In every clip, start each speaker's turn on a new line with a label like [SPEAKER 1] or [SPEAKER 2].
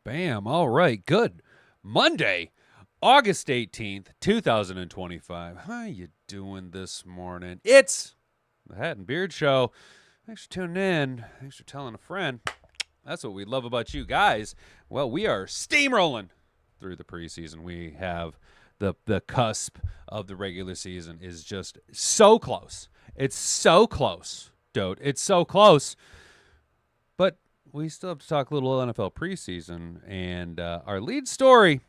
[SPEAKER 1] Bam. All right. Good. Monday, August 18th, 2025. How you doing this morning? It's the Hat and Beard Show. Thanks for tuning in. Thanks for telling a friend. That's what we love about you guys. Well, we are steamrolling through the preseason. We have the cusp of the regular season is just so close. It's so close, dude. It's so close. But we still have to talk a little NFL preseason. And our lead story,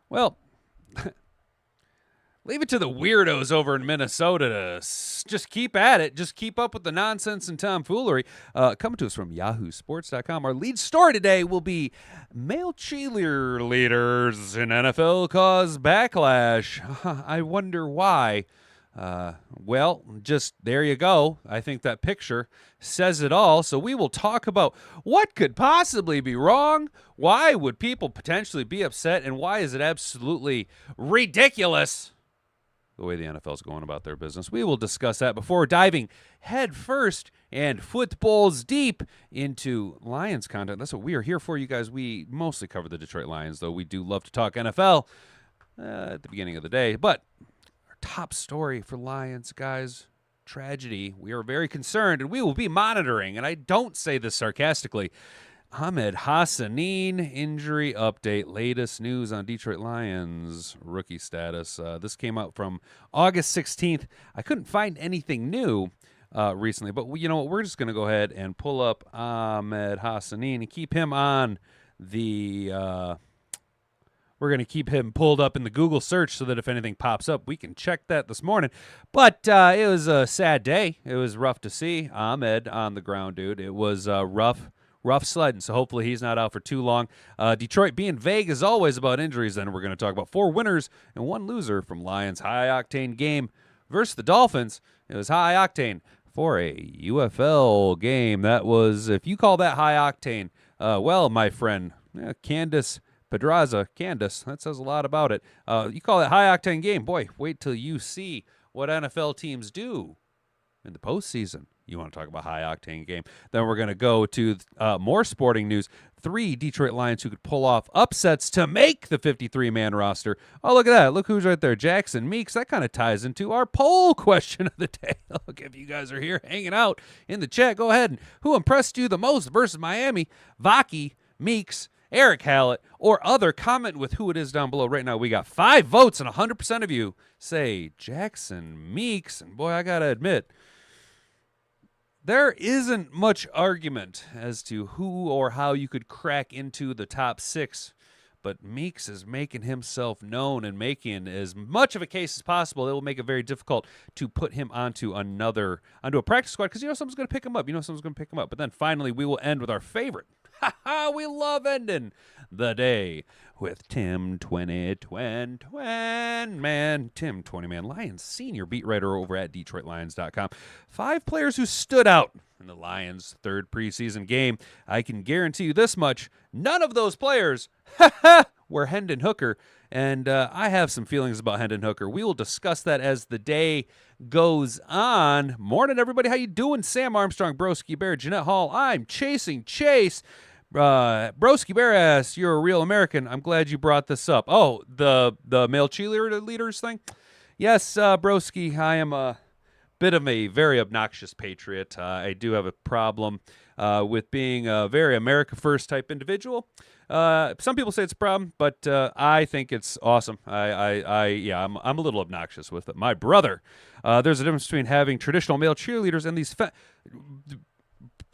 [SPEAKER 1] well, leave it to the weirdos over in Minnesota to just keep at it. Just keep up with the nonsense and tomfoolery. Coming to us from yahoosports.com. Our lead story today will be male cheerleaders in NFL cause backlash. I wonder why. Well, just there you go. I think that picture says it all. So we will talk about what could possibly be wrong, why would people potentially be upset, and why is it absolutely ridiculous the way the NFL is going about their business. We will discuss that before diving head first and footballs deep into Lions content. That's what we are here for, you guys. We mostly cover the Detroit Lions, though we do love to talk NFL at the beginning of the day. But top story for Lions, guys, tragedy. We are very concerned, and we will be monitoring, and I don't say this sarcastically. Ahmed Hassanein injury update, latest news on Detroit Lions rookie status. This came out from August 16th. I couldn't find anything new recently, but you know what? We're just going to go ahead and pull up Ahmed Hassanein and keep him on the we're going to keep him pulled up in the Google search so that if anything pops up, we can check that this morning. But it was a sad day. It was rough to see Ahmed on the ground, dude. It was rough sledding, so hopefully he's not out for too long. Detroit being vague as always about injuries, then we're going to talk about 4 winners and 1 loser from Lions' high-octane game versus the Dolphins. It was high-octane for a UFL game. That was, if you call that high-octane, well, my friend, Candace Pedraza, that says a lot about it. You call that high-octane game, boy, wait till you see what NFL teams do in the postseason. You want to talk about high-octane game. Then we're going to go to more sporting news. 3 Detroit Lions who could pull off upsets to make the 53-man roster. Oh, look at that. Look who's right there. Jackson Meeks. That kind of ties into our poll question of the day. Look, if you guys are here hanging out in the chat, go ahead. And who impressed you the most versus Miami? Vaki, Meeks, Eric Hallett, or other. Comment with who it is down below. Right now, we got 5 votes, and 100% of you say Jackson Meeks. And boy, I got to admit, there isn't much argument as to who or how you could crack into the top 6, but Meeks is making himself known and making as much of a case as possible. It will make it very difficult to put him onto a practice squad because someone's going to pick him up. Someone's going to pick him up. But then finally, we will end with our favorite. We love ending the day with Tim 2020 man. Tim 20 man Lions senior beat writer over at DetroitLions.com. 5 players who stood out in the Lions' 3rd preseason game. I can guarantee you this much: none of those players were Hendon Hooker, and I have some feelings about Hendon Hooker. We will discuss that as the day goes on. Morning, everybody. How you doing? Sam Armstrong, Broski Bear, Jeanette Hall. I'm chasing Chase. Broski Bear asks, "You're a real American." I'm glad you brought this up. Oh, the male cheerleaders thing? Yes, Broski, I am a bit of a very obnoxious patriot. I do have a problem with being a very America First type individual. Some people say it's a problem, but I think it's awesome. I'm a little obnoxious with it. My brother, there's a difference between having traditional male cheerleaders and these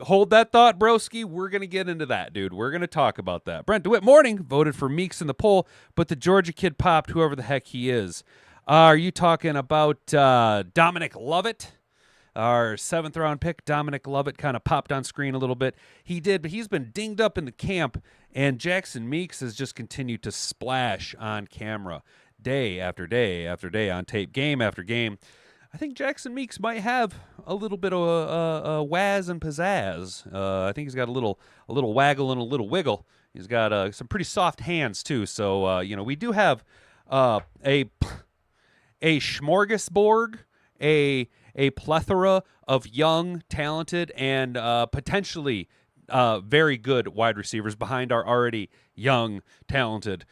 [SPEAKER 1] hold that thought, broski. We're going to get into that, dude. We're going to talk about that. Brent DeWitt Morning voted for Meeks in the poll, but the Georgia kid popped, whoever the heck he is. Are you talking about Dominic Lovett? Our 7th round pick, Dominic Lovett, kind of popped on screen a little bit. He did, but he's been dinged up in the camp, and Jackson Meeks has just continued to splash on camera day after day after day on tape, game after game. I think Jackson Meeks might have a little bit of a wazz and pizzazz. I think he's got a little waggle and a little wiggle. He's got some pretty soft hands too. So we do have a smorgasbord, a plethora of young, talented, and potentially very good wide receivers behind our already young, talented,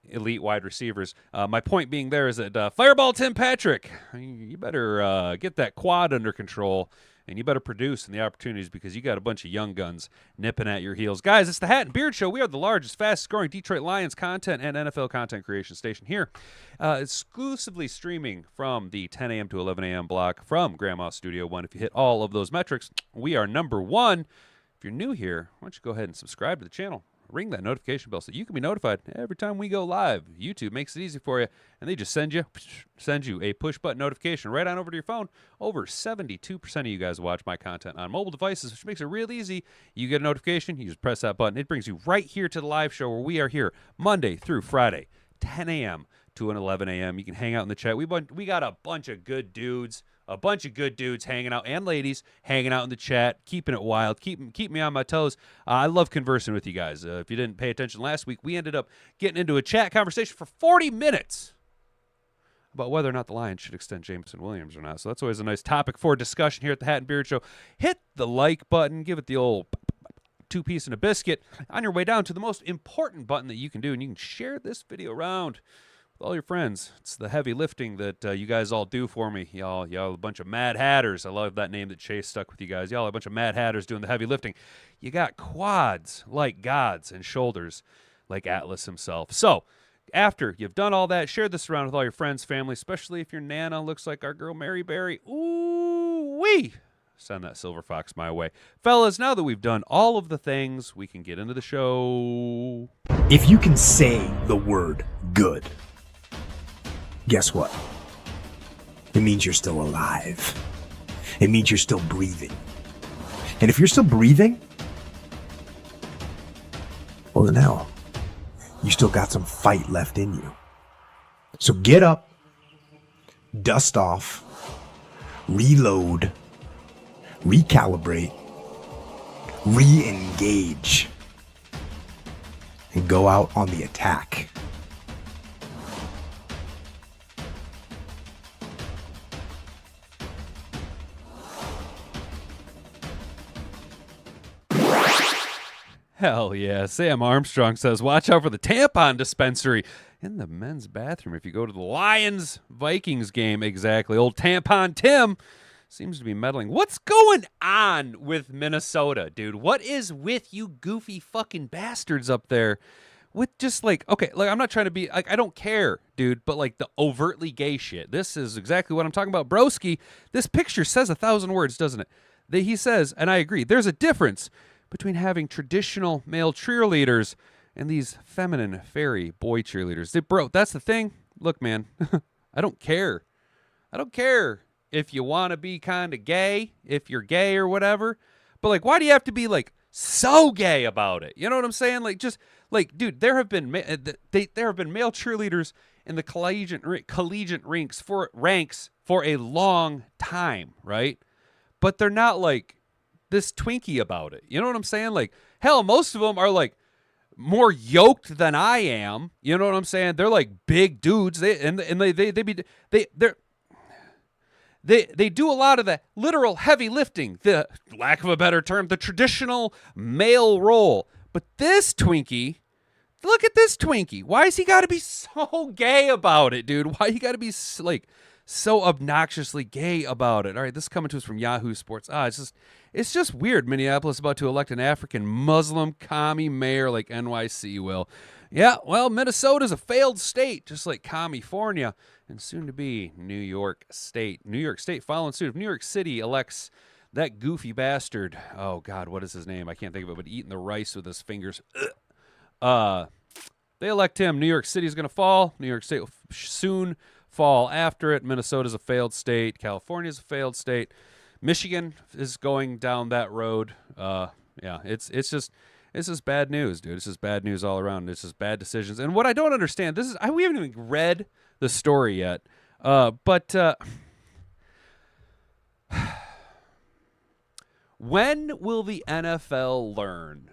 [SPEAKER 1] elite wide receivers. My point being there is that Fireball Tim Patrick, you better get that quad under control, and you better produce in the opportunities because you got a bunch of young guns nipping at your heels. Guys, it's the Hat and Beard Show. We are the largest, fastest-growing Detroit Lions content and NFL content creation station here, exclusively streaming from the 10 a.m. to 11 a.m. block from Grandma's Studio One. If you hit all of those metrics, we are number one. If you're new here, why don't you go ahead and subscribe to the channel. Ring that notification bell so you can be notified every time we go live. YouTube makes it easy for you, and they just send you a push-button notification right on over to your phone. Over 72% of you guys watch my content on mobile devices, which makes it real easy. You get a notification, you just press that button. It brings you right here to the live show where we are here Monday through Friday, 10 a.m. to 11 a.m. You can hang out in the chat. We got a bunch of good dudes. Hanging out, and ladies hanging out in the chat, keeping it wild, keep me on my toes. I love conversing with you guys. If you didn't pay attention last week, we ended up getting into a chat conversation for 40 minutes about whether or not the Lions should extend Jameson Williams or not. So that's always a nice topic for discussion here at the Hat and Beard Show. Hit the like button, give it the old two-piece and a biscuit on your way down to the most important button that you can do, and you can share this video around all your friends. It's the heavy lifting that you guys all do for me. Y'all a bunch of Mad Hatters. I love that name that Chase stuck with you guys. Y'all are a bunch of Mad Hatters doing the heavy lifting. You got quads like gods and shoulders like Atlas himself. So after you've done all that, share this around with all your friends, family, especially if your Nana looks like our girl Mary Berry. Ooh-wee! Send that silver fox my way. Fellas, now that we've done all of the things, we can get into the show.
[SPEAKER 2] If you can say the word good, guess what? It means you're still alive. It means you're still breathing. And if you're still breathing, well then hell, you still got some fight left in you. So get up, dust off, reload, recalibrate, re-engage, and go out on the attack.
[SPEAKER 1] Hell yeah. Sam Armstrong says, watch out for the tampon dispensary in the men's bathroom if you go to the Lions-Vikings game. Exactly. Old Tampon Tim seems to be meddling. What's going on with Minnesota, dude? What is with you goofy fucking bastards up there? With just like, okay, like I'm not trying to be, like, I don't care, dude, but like the overtly gay shit. This is exactly what I'm talking about. Broski, this picture says 1,000 words, doesn't it? He says, and I agree, there's a difference between having traditional male cheerleaders and these feminine fairy boy cheerleaders. Bro, that's the thing. Look, man, I don't care. I don't care if you want to be kind of gay, if you're gay or whatever. But, like, why do you have to be, like, so gay about it? You know what I'm saying? Like, just, like, dude, there have been male cheerleaders in the collegiate ranks for a long time, right? But they're not, like, this Twinkie about it. You know what I'm saying? Like, hell, most of them are like more yoked than I am. You know what I'm saying? They're like big dudes. They do a lot of the literal heavy lifting, the lack of a better term, the traditional male role. But this Twinkie, look at this Twinkie. Why has he got to be so gay about it, dude? Why you got to be like so obnoxiously gay about it? All right, this is coming to us from Yahoo Sports. It's just weird. Minneapolis about to elect an African Muslim commie mayor like NYC will. Yeah, well, Minnesota's a failed state, just like California, and soon to be New York State. New York State following suit. If New York City elects that goofy bastard, oh God, what is his name? I can't think of it, but eating the rice with his fingers. They elect him. New York City's going to fall. New York State will soon fall after it. Minnesota's a failed state. California's a failed state. Michigan is going down that road. Yeah, it's just bad news, dude. It's just bad news all around. It's just bad decisions. And what I don't understand, we haven't even read the story yet. But when will the NFL learn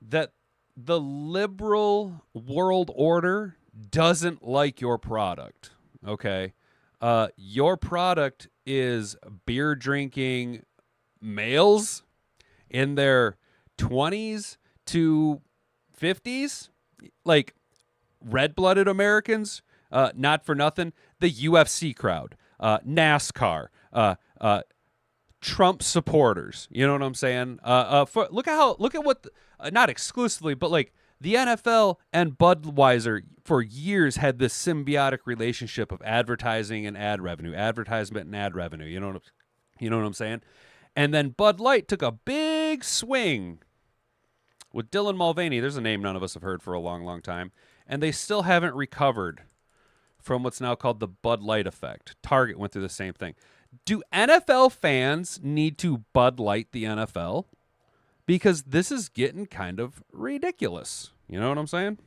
[SPEAKER 1] that the liberal world order doesn't like your product? Okay. Your product is beer drinking males in their 20s to 50s, like red-blooded Americans, not for nothing, the UFC crowd, NASCAR, Trump supporters. You know what I'm saying? Look at what, not exclusively, but like the NFL and Budweiser for years had this symbiotic relationship of advertising and ad revenue, advertisement and ad revenue. You know what I'm saying? And then Bud Light took a big swing with Dylan Mulvaney. There's a name none of us have heard for a long, long time. And they still haven't recovered from what's now called the Bud Light effect. Target went through the same thing. Do NFL fans need to Bud Light the NFL? Because this is getting kind of ridiculous. You know what I'm saying?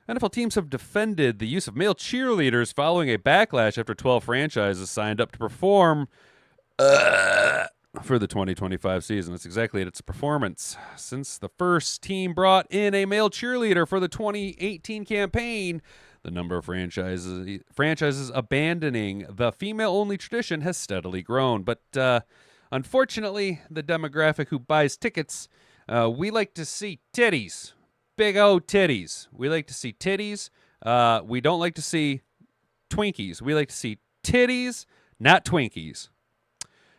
[SPEAKER 1] NFL teams have defended the use of male cheerleaders following a backlash after 12 franchises signed up to perform for the 2025 season. That's exactly it. It's a performance. Since the first team brought in a male cheerleader for the 2018 campaign, the number of franchises abandoning the female-only tradition has steadily grown. But unfortunately, the demographic who buys tickets, we like to see titties. Big O titties. We like to see titties. We don't like to see Twinkies. We like to see titties, not Twinkies.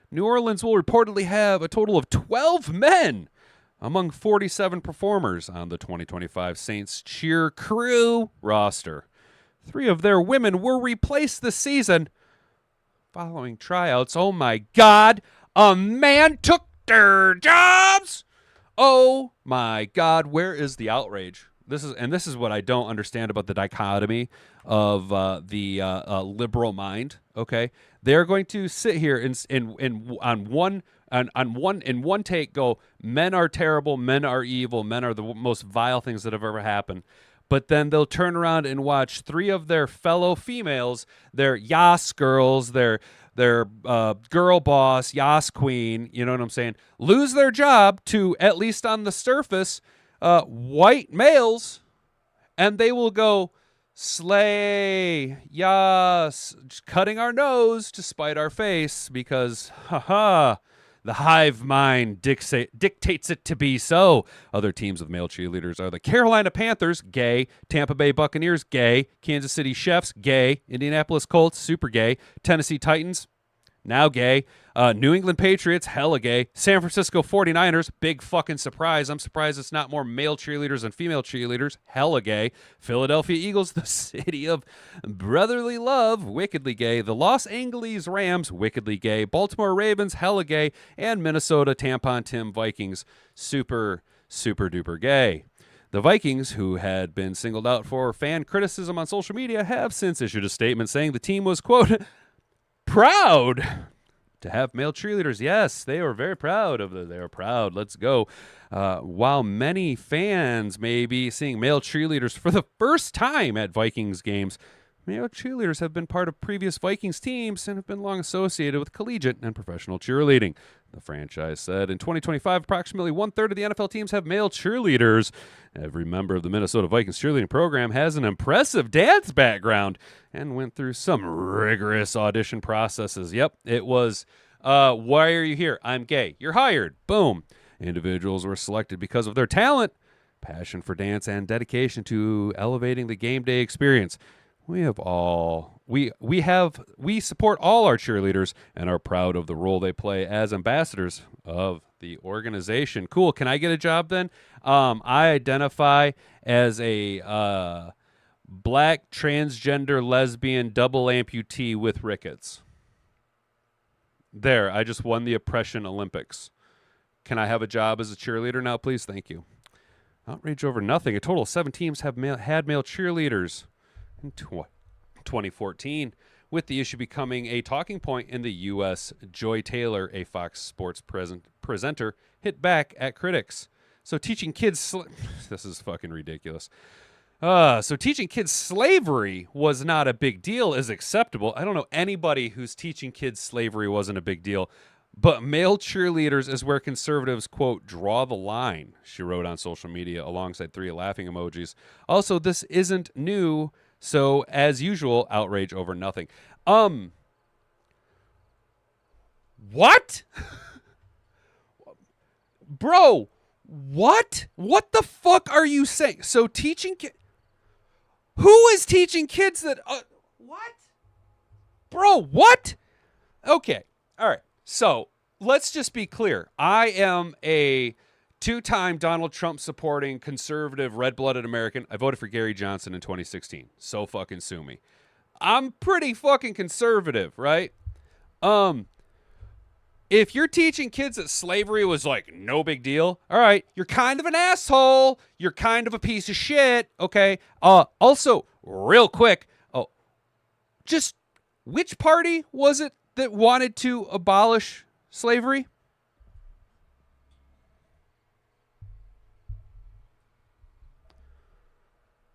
[SPEAKER 1] New Orleans will reportedly have a total of 12 men among 47 performers on the 2025 Saints cheer crew roster. 3 of their women were replaced this season following tryouts. Oh my God, a man took their jobs. Oh my God, where is the outrage? This is what I don't understand about the dichotomy of the liberal mind. Okay, they're going to sit here in one take go, men are terrible, men are evil, men are the most vile things that have ever happened. But then they'll turn around and watch 3 of their fellow females, their Yas girls, their girl boss, Yas queen, you know what I'm saying, lose their job to, at least on the surface, white males, and they will go, slay, yas, cutting our nose to spite our face because, the hive mind dictates it to be so. Other teams with male cheerleaders are the Carolina Panthers, gay, Tampa Bay Buccaneers, gay, Kansas City Chiefs, gay, Indianapolis Colts, super gay, Tennessee Titans, now gay, New England Patriots, hella gay, San Francisco 49ers, big fucking surprise. I'm surprised it's not more male cheerleaders than female cheerleaders, hella gay, Philadelphia Eagles, the city of brotherly love, wickedly gay, the Los Angeles Rams, wickedly gay, Baltimore Ravens, hella gay, and Minnesota Tampon Tim Vikings, super, super duper gay. The Vikings, who had been singled out for fan criticism on social media, have since issued a statement saying the team was, quote, proud to have male cheerleaders. Yes, they were very proud of they were proud. Let's go. While many fans may be seeing male cheerleaders for the first time at Vikings games, male cheerleaders have been part of previous Vikings teams and have been long associated with collegiate and professional cheerleading. The franchise said in 2025, approximately 1/3 of the NFL teams have male cheerleaders. Every member of the Minnesota Vikings cheerleading program has an impressive dance background and went through some rigorous audition processes. Yep, it was, why are you here? I'm gay. You're hired. Boom. Individuals were selected because of their talent, passion for dance, and dedication to elevating the game day experience. We support all our cheerleaders and are proud of the role they play as ambassadors of the organization. Cool. Can I get a job then? I identify as a black transgender lesbian double amputee with rickets. There, I just won the Oppression Olympics. Can I have a job as a cheerleader now, please? Thank you. Outrage over nothing. A total of 7 teams have had male cheerleaders in 2014, with the issue becoming a talking point in the U.S. Joy Taylor, a Fox Sports presenter, hit back at critics. So teaching kids... this is fucking ridiculous. So teaching kids slavery was not a big deal is acceptable. I don't know anybody who's teaching kids slavery wasn't a big deal. But male cheerleaders is where conservatives, quote, draw the line, she wrote on social media alongside 3 laughing emojis. Also, this isn't new... So, as usual, outrage over nothing. What? Bro, What? What the fuck are you saying? So who is teaching kids that what? Bro, what? Okay. All right. So, let's just be clear. I am a two-time Donald Trump supporting conservative red-blooded American. I voted for Gary Johnson in 2016. So fucking sue me. I'm pretty fucking conservative, right? If you're teaching kids that slavery was like no big deal, all right, you're kind of an asshole. You're kind of a piece of shit. Okay. Also, real quick, just which party was it that wanted to abolish slavery?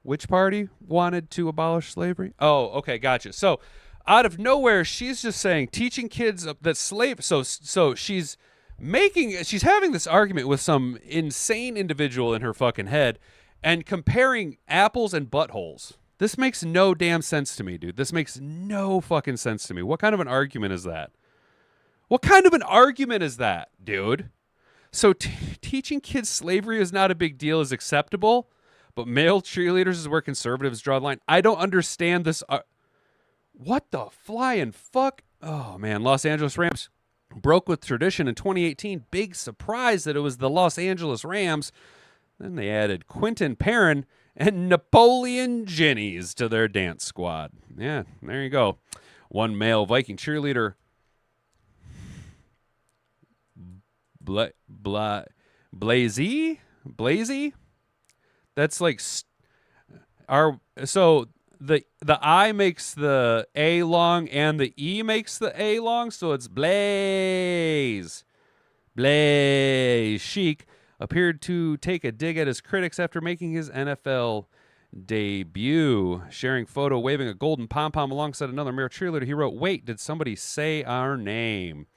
[SPEAKER 1] Which party wanted to abolish slavery? Oh, okay, gotcha. So, out of nowhere, she's just saying teaching kids that So she's having this argument with some insane individual in her fucking head, and comparing apples and buttholes. This makes no damn sense to me, dude. This makes no fucking sense to me. What kind of an argument is that? What kind of an argument is that, dude? So teaching kids slavery is not a big deal, is acceptable, but male cheerleaders is where conservatives draw the line. I don't understand this. What the flying fuck? Oh, man. Los Angeles Rams broke with tradition in 2018. Big surprise that it was the Los Angeles Rams. Then they added Quentin Perrin and Napoleon Jennies to their dance squad. Yeah, there you go. One male Viking cheerleader, Blazy? That's like so the I makes the A long and the E makes the A long, so it's Blaze Chic appeared to take a dig at his critics after making his NFL debut. Sharing photo waving a golden pom-pom alongside another male cheerleader, he wrote, "Wait, did somebody say our name?"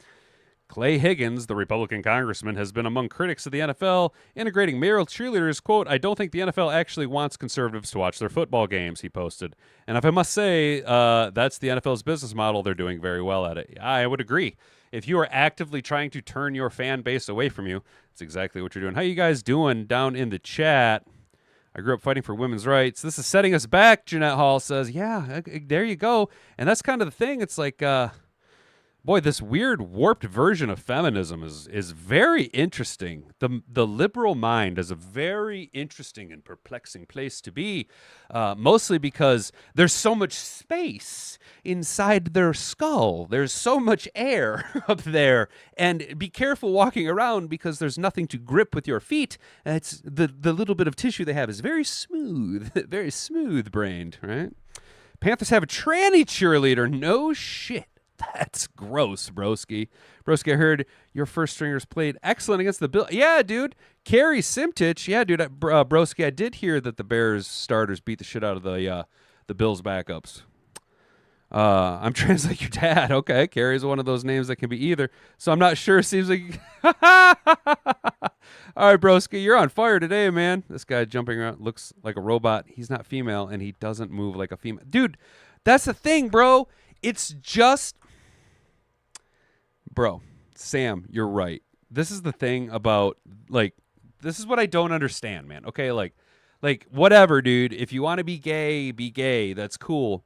[SPEAKER 1] Clay Higgins, the Republican congressman, has been among critics of the NFL, integrating male cheerleaders. Quote, "I don't think the NFL actually wants conservatives to watch their football games," he posted. And if I must say, that's the NFL's business model. They're doing very well at it. I would agree. If you are actively trying to turn your fan base away from you, that's exactly what you're doing. How you guys doing down in the chat? I grew up fighting for women's rights. This is setting us back, Jeanette Hall says. Yeah, there you go. And that's kind of the thing. It's like, boy, this weird warped version of feminism is very interesting. The liberal mind is a very interesting and perplexing place to be, mostly because there's so much space inside their skull. There's so much air up there, and be careful walking around because there's nothing to grip with your feet. It's the little bit of tissue they have is very smooth, very smooth brained, right? Panthers have a tranny cheerleader. No shit. That's gross, broski. Broski, I heard your first stringers played excellent against the Bills. Yeah, dude. Carrie Simtich. Yeah, dude. Broski, I did hear that the Bears starters beat the shit out of the Bills backups. I'm trans like your dad. Okay, Carrie's one of those names that can be either. So I'm not sure. Seems like... All right, broski, you're on fire today, man. This guy jumping around looks like a robot. He's not female, and he doesn't move like a female. Dude, that's the thing, bro. It's just... Bro, Sam, you're right. This is the thing about, like, this is what I don't understand, man. Okay, like whatever, dude. If you want to be gay. That's cool.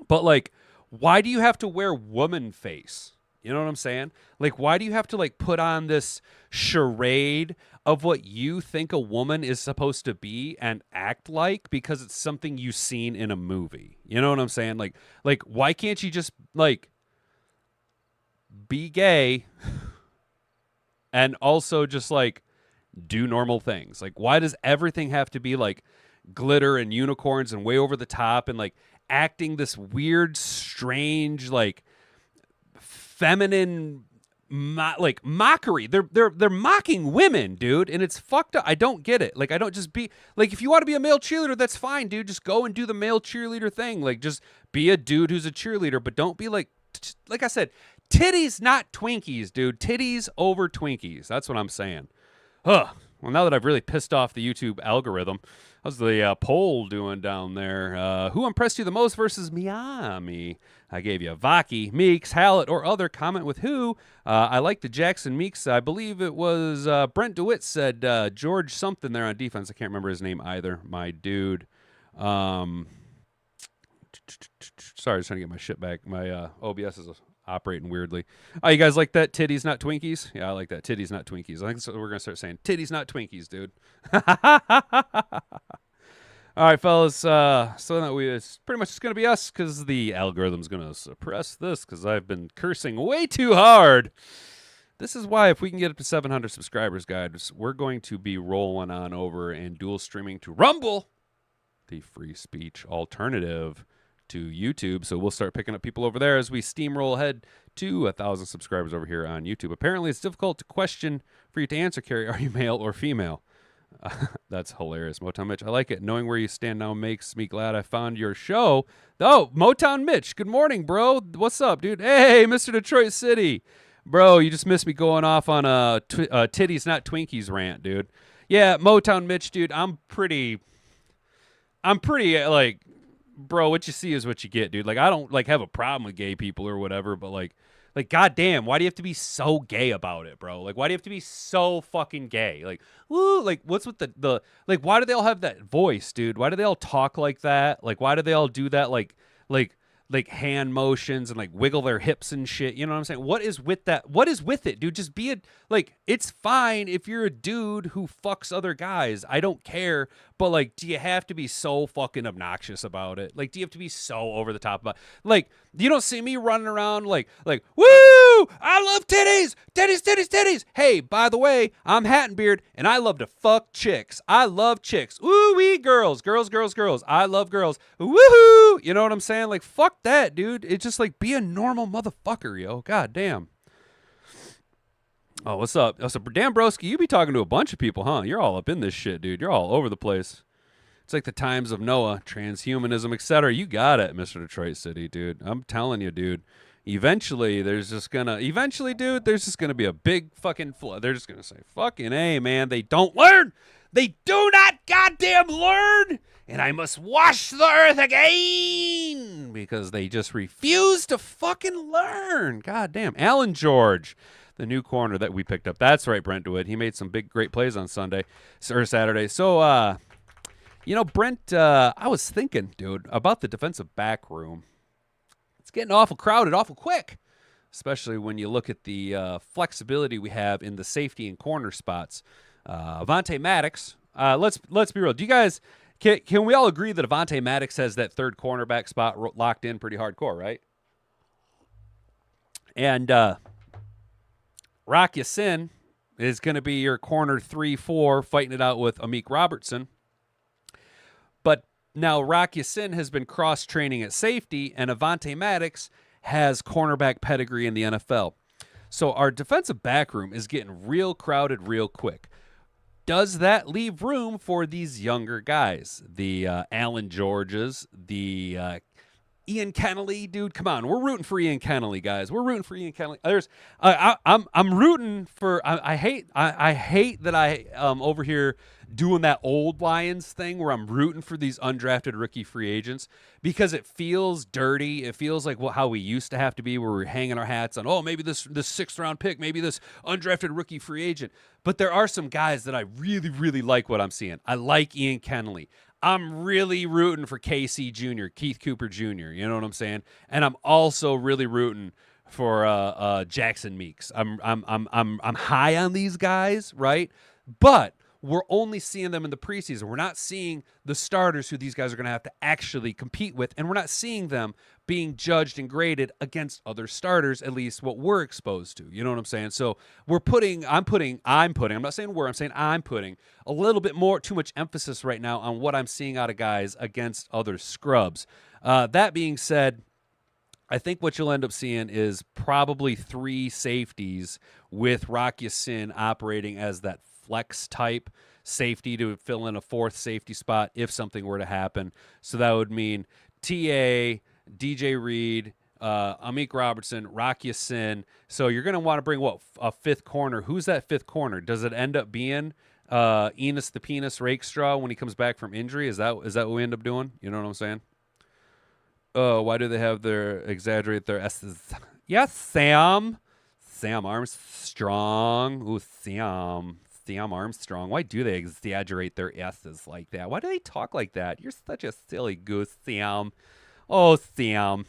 [SPEAKER 1] But, like, why do you have to wear woman face? You know what I'm saying? Like, why do you have to, like, put on this charade of what you think a woman is supposed to be and act like because it's something you've seen in a movie? You know what I'm saying? Like, why can't you just, like, be gay and also just, like, do normal things? Like, why does everything have to be, like, glitter and unicorns and way over the top and, like, acting this weird, strange, like, feminine, like, mockery? They're mocking women, dude, and it's fucked up. I don't get it. Like, I don't just be like, if you want to be a male cheerleader, that's fine, dude. Just go and do the male cheerleader thing. Like, just be a dude who's a cheerleader, but don't be like I said, titties, not Twinkies, dude. Titties over Twinkies. That's what I'm saying. Huh. Well, now that I've really pissed off the YouTube algorithm, how's the poll doing down there? Who impressed you the most versus Miami? I gave you Vaki, Meeks, Hallett, or other. Comment with who. I like the Jackson Meeks. I believe it was Brent DeWitt said George something there on defense. I can't remember his name either. My dude. Sorry, I was trying to get my shit back. My OBS is operating weirdly. Oh, you guys like that? Titties, not Twinkies? Yeah, I like that. Titties, not Twinkies. I think we're going to start saying titties, not Twinkies, dude. All right, fellas. So that it's pretty much just going to be us because the algorithm's going to suppress this because I've been cursing way too hard. This is why if we can get up to 700 subscribers, guys, we're going to be rolling on over and dual streaming to Rumble, the free speech alternative to YouTube. So we'll start picking up people over there as we steamroll ahead to 1,000 subscribers over here on YouTube. Apparently, it's difficult to question for you to answer, Carrie. Are you male or female? That's hilarious, Motown Mitch. I like it. Knowing where you stand now makes me glad I found your show. Oh, Motown Mitch. Good morning, bro. What's up, dude? Hey, Mr. Detroit City. Bro, you just missed me going off on a titties, not Twinkies rant, dude. Yeah, Motown Mitch, dude. I'm pretty like, bro, what you see is what you get, dude. Like, I don't like have a problem with gay people or whatever, but like goddamn, why do you have to be so gay about it, bro? Like, why do you have to be so fucking gay? Like, woo, like, what's with the like? Why do they all have that voice, dude? Why do they all talk like that? Like, why do they all do that? Like hand motions and like wiggle their hips and shit. You know what I'm saying? What is with that? What is with it, dude? Just be a like. It's fine if you're a dude who fucks other guys. I don't care. But like, do you have to be so fucking obnoxious about it? Like, do you have to be so over the top about? Like, you don't see me running around like woo! I love titties, titties, titties, titties. Hey, by the way, I'm Hattenbeard and I love to fuck chicks. I love chicks. Ooh wee girls, girls, girls, girls. I love girls. Woohoo! You know what I'm saying? Like, fuck that, dude. It's just like be a normal motherfucker, yo. God damn. Oh, what's up? So, Dan Broski, you be talking to a bunch of people, huh? You're all up in this shit, dude. You're all over the place. It's like the times of Noah, transhumanism, etc. You got it, Mr. Detroit City, dude. I'm telling you, dude. Eventually, dude, there's just gonna be a big fucking flood. They're just gonna say, fucking A, man. They don't learn. They do not goddamn learn. And I must wash the earth again because they just refuse to fucking learn. God damn. Alan George, the new corner that we picked up. That's right, Brent DeWitt. He made some big, great plays on Saturday. So, you know, Brent, I was thinking, dude, about the defensive back room. It's getting awful crowded, awful quick, especially when you look at the flexibility we have in the safety and corner spots. Avonte Maddox, let's be real. Do you guys can we all agree that Avonte Maddox has that third cornerback spot locked in pretty hardcore, right? And Rock Ya-Sin is going to be your corner 3-4 fighting it out with Amik Robertson. But now Rock Ya-Sin has been cross-training at safety, and Avonte Maddox has cornerback pedigree in the NFL. So our defensive back room is getting real crowded real quick. Does that leave room for these younger guys? The Alan Georges, the Ian Kennelly, dude, come on. We're rooting for Ian Kennelly, guys. We're rooting for Ian Kennelly. I'm rooting for. I hate that I over here doing that old Lions thing where I'm rooting for these undrafted rookie free agents because it feels dirty. It feels like how we used to have to be, where we're hanging our hats on. Oh, maybe this 6th round pick, maybe this undrafted rookie free agent. But there are some guys that I really, really like what I'm seeing. I like Ian Kennelly. I'm really rooting for KC Jr., Keith Cooper Jr., you know what I'm saying? And I'm also really rooting for Jackson Meeks. I'm high on these guys, right? But we're only seeing them in the preseason. We're not seeing the starters who these guys are going to have to actually compete with, and we're not seeing them being judged and graded against other starters, at least what we're exposed to. You know what I'm saying? So I'm putting, I'm not saying I'm saying I'm putting a little bit more, too much emphasis right now on what I'm seeing out of guys against other scrubs. That being said, I think what you'll end up seeing is probably 3 safeties with Rock Ya-Sin operating as that flex type safety to fill in a 4th safety spot if something were to happen. So that would mean TA, DJ Reed, Amik Robertson, Rock Ya-Sin. So you're going to want to bring a 5th corner. Who's that 5th corner? Does it end up being Enos the Penis Rakestraw when he comes back from injury? Is that what we end up doing? You know what I'm saying? Oh, why do they have their exaggerate their S's? Yes, Sam. Sam Armstrong. Ooh, Sam. Sam Armstrong. Why do they exaggerate their S's like that? Why do they talk like that? You're such a silly goose, Sam. Oh, Sam.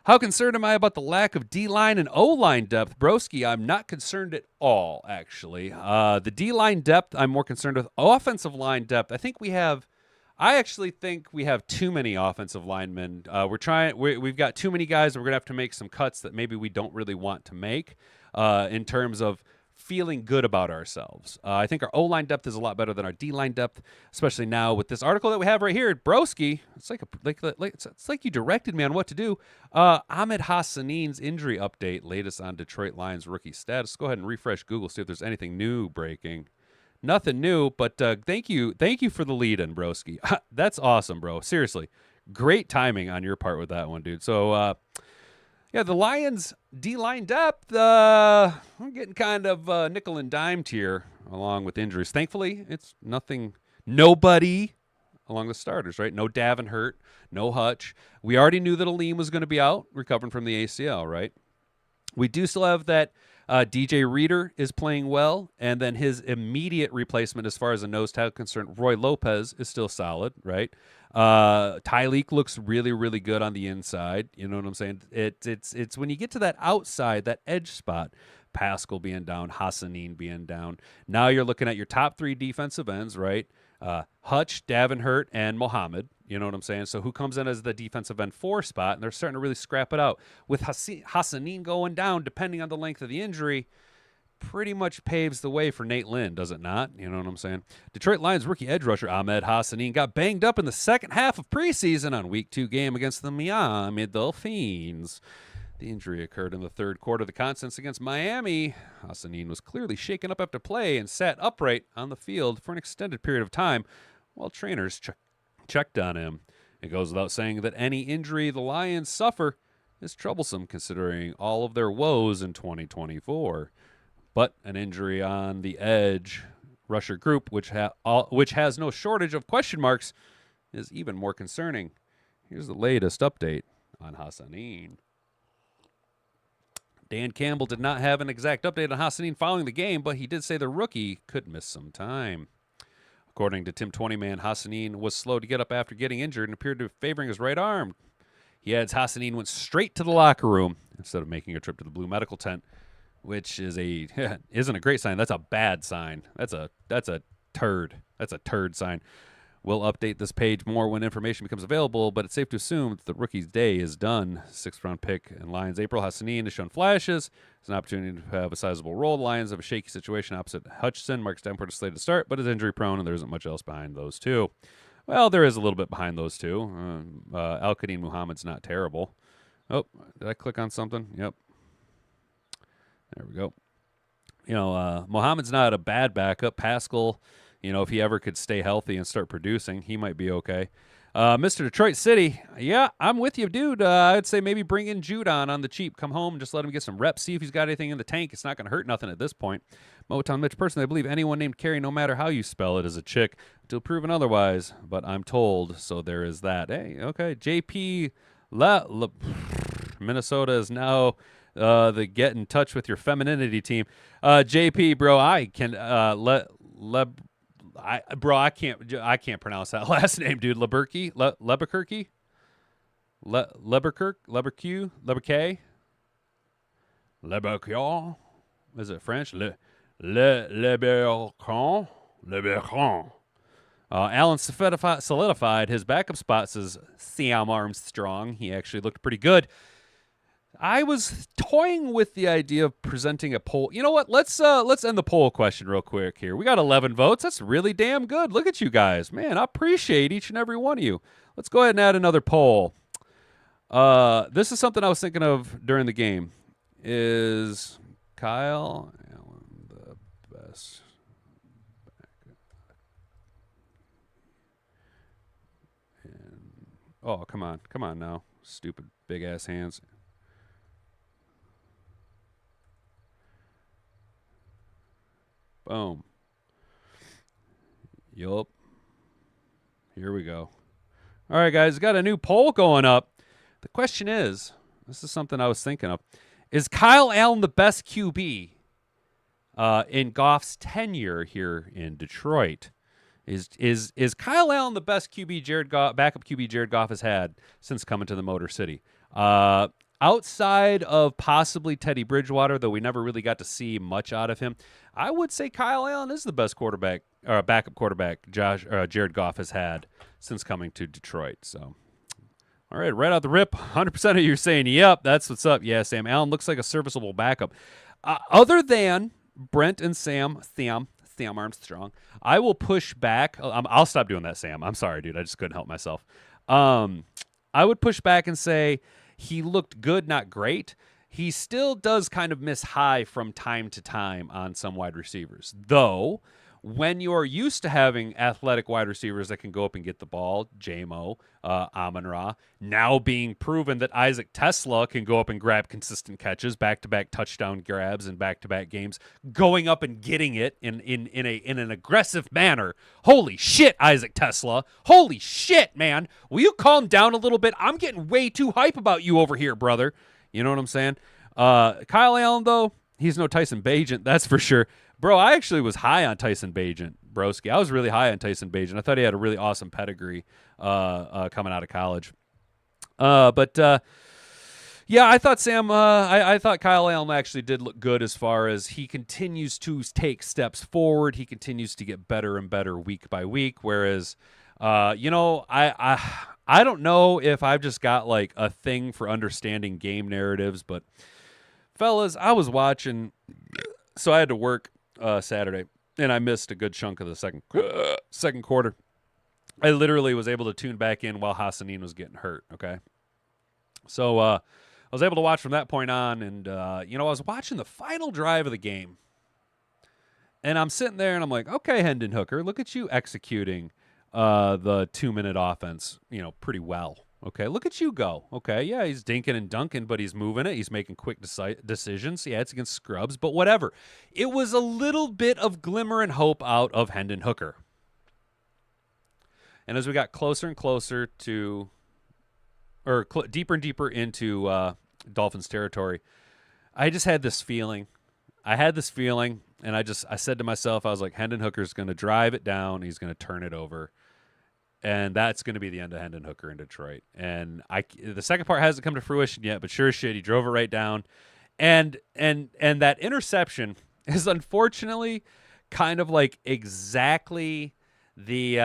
[SPEAKER 1] How concerned am I about the lack of D-line and O-line depth? Broski, I'm not concerned at all, actually. The D-line depth, I'm more concerned with. Offensive line depth, I actually think we have too many offensive linemen. We've got too many guys. We're going to have to make some cuts that maybe we don't really want to make in terms of feeling good about ourselves. I think our O-line depth is a lot better than our D-line depth, especially now with this article that we have right here at Broski. It's it's like you directed me on what to do. Ahmed Hassanein's injury update, latest on Detroit Lions rookie status. Go ahead and refresh Google, see if there's anything new breaking. Nothing new, but thank you for the lead-in, Broski. That's awesome, bro. Seriously, great timing on your part with that one, dude. So, yeah, the Lions D-line depth, we're getting kind of nickel and dimed here along with injuries. Thankfully, it's nobody along the starters, right? No Davenhart, no Hutch. We already knew that Aleem was going to be out, recovering from the ACL, right? We do still have that DJ Reader is playing well, and then his immediate replacement as far as a nose tackle concerned, Roy Lopez, is still solid, right? Tyleek looks really, really good on the inside. You know what I'm saying? It's when you get to that outside, that edge spot, Pascal being down, Hassanein being down. Now you're looking at your top three defensive ends, right? Hutch, Davenhart, and Mohammed. You know what I'm saying? So who comes in as the defensive end 4 spot, and they're starting to really scrap it out. With Hassanein going down, depending on the length of the injury, pretty much paves the way for Nate Lynn, does it not? You know what I'm saying? Detroit Lions rookie edge rusher Ahmed Hassanein got banged up in the second half of preseason on Week 2 game against the Miami Dolphins. The injury occurred in the third quarter of the contest against Miami. Hassanein was clearly shaken up after play and sat upright on the field for an extended period of time while trainers checked on him. It goes without saying that any injury the Lions suffer is troublesome considering all of their woes in 2024. But an injury on the edge rusher group, which has no shortage of question marks, is even more concerning. Here's the latest update on Hassanein. Dan Campbell did not have an exact update on Hassanein following the game, but he did say the rookie could miss some time. According to Tim 20-Man, Hassanein was slow to get up after getting injured and appeared to be favoring his right arm. He adds Hassanein went straight to the locker room instead of making a trip to the blue medical tent, which isn't a great sign. That's a bad sign. That's a turd. That's a turd sign. We'll update this page more when information becomes available, but it's safe to assume that the rookie's day is done. 6th-round pick in Lions April, Hassanein has shown flashes. It's an opportunity to have a sizable role. The Lions have a shaky situation opposite Hutchinson. Marcus Davenport is slated to start, but is injury-prone, and there isn't much else behind those two. Well, there is a little bit behind those two. Al-Qadim Muhammad's not terrible. Oh, did I click on something? Yep. There we go. Muhammad's not a bad backup. Pascal, if he ever could stay healthy and start producing, he might be okay. Mr. Detroit City, yeah, I'm with you, dude. I'd say maybe bring in Judon on the cheap. Come home, just let him get some reps, see if he's got anything in the tank. It's not going to hurt nothing at this point. Motown Mitch, personally, I believe anyone named Carrie, no matter how you spell it, is a chick until proven otherwise, but I'm told, so there is that. Hey, okay, JP, Minnesota is now the get in touch with your femininity team. JP, bro, I can I can't pronounce that last name, dude. Leberkirky, Is it French? Lebercon. Allen solidified his backup spot, says Sam Armstrong. He actually looked pretty good. I was toying with the idea of presenting a poll. You know what? Let's end the poll question real quick here. We got 11 votes. That's really damn good. Look at you guys. Man, I appreciate each and every one of you. Let's go ahead and add another poll. This is something I was thinking of during the game. Is Kyle Allen the best backup? Come on now. Stupid big-ass hands. Boom. Yup. Here we go. All right, guys, got a new poll going up. The question is, this is something I was thinking of, is Kyle Allen the best QB in Goff's tenure here in Detroit? Is Kyle Allen the best QB backup QB Jared Goff has had since coming to the Motor City? Outside of possibly Teddy Bridgewater, though we never really got to see much out of him, I would say Kyle Allen is the best backup quarterback Jared Goff has had since coming to Detroit. So, all right out the rip, 100% of you are saying, yep, that's what's up. Yeah, Sam Allen looks like a serviceable backup. Other than Brent and Sam Armstrong, I will push back. I'll stop doing that, Sam. I'm sorry, dude. I just couldn't help myself. I would push back and say he looked good, not great. He still does kind of miss high from time to time on some wide receivers. Though, when you're used to having athletic wide receivers that can go up and get the ball, J-Mo, Amon-Ra, now being proven that Isaac Tesla can go up and grab consistent catches, back-to-back touchdown grabs in back-to-back games, going up and getting it in an aggressive manner. Holy shit, Isaac Tesla. Holy shit, man. Will you calm down a little bit? I'm getting way too hype about you over here, brother. You know what I'm saying? Kyle Allen, though, he's no Tyson Bagent, that's for sure. Bro, I actually was high on Tyson Bagent, broski. I was really high on Tyson Bagent. I thought he had a really awesome pedigree coming out of college. Yeah, I thought I thought Kyle Allen actually did look good as far as he continues to take steps forward. He continues to get better and better week by week, whereas, I don't know if I've just got like a thing for understanding game narratives, but fellas, I was watching, so I had to work Saturday, and I missed a good chunk of the second quarter. I literally was able to tune back in while Hassanein was getting hurt, okay? So I was able to watch from that point on, and, I was watching the final drive of the game, and I'm sitting there, and I'm like, okay, Hendon Hooker, look at you executing the 2-minute offense, pretty well. Okay, look at you go. Okay, yeah, he's dinking and dunking, but he's moving it. He's making quick decisions. Yeah, it's against scrubs, but whatever. It was a little bit of glimmer and hope out of Hendon Hooker. And as we got closer and closer to, deeper and deeper into Dolphins territory, I just had this feeling. And I said to myself, I was like, Hendon Hooker's going to drive it down. He's going to turn it over. And that's going to be the end of Hendon Hooker in Detroit. And the second part hasn't come to fruition yet, but sure as shit, he drove it right down. And that interception is unfortunately kind of like exactly the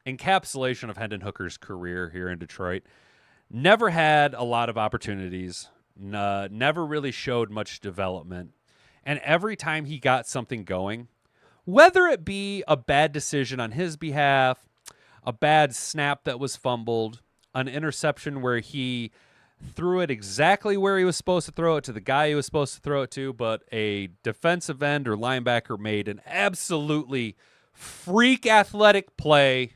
[SPEAKER 1] encapsulation of Hendon Hooker's career here in Detroit. Never had a lot of opportunities, never really showed much development. And every time he got something going, whether it be a bad decision on his behalf, a bad snap that was fumbled, an interception where he threw it exactly where he was supposed to throw it to the guy he was supposed to throw it to, but a defensive end or linebacker made an absolutely freak athletic play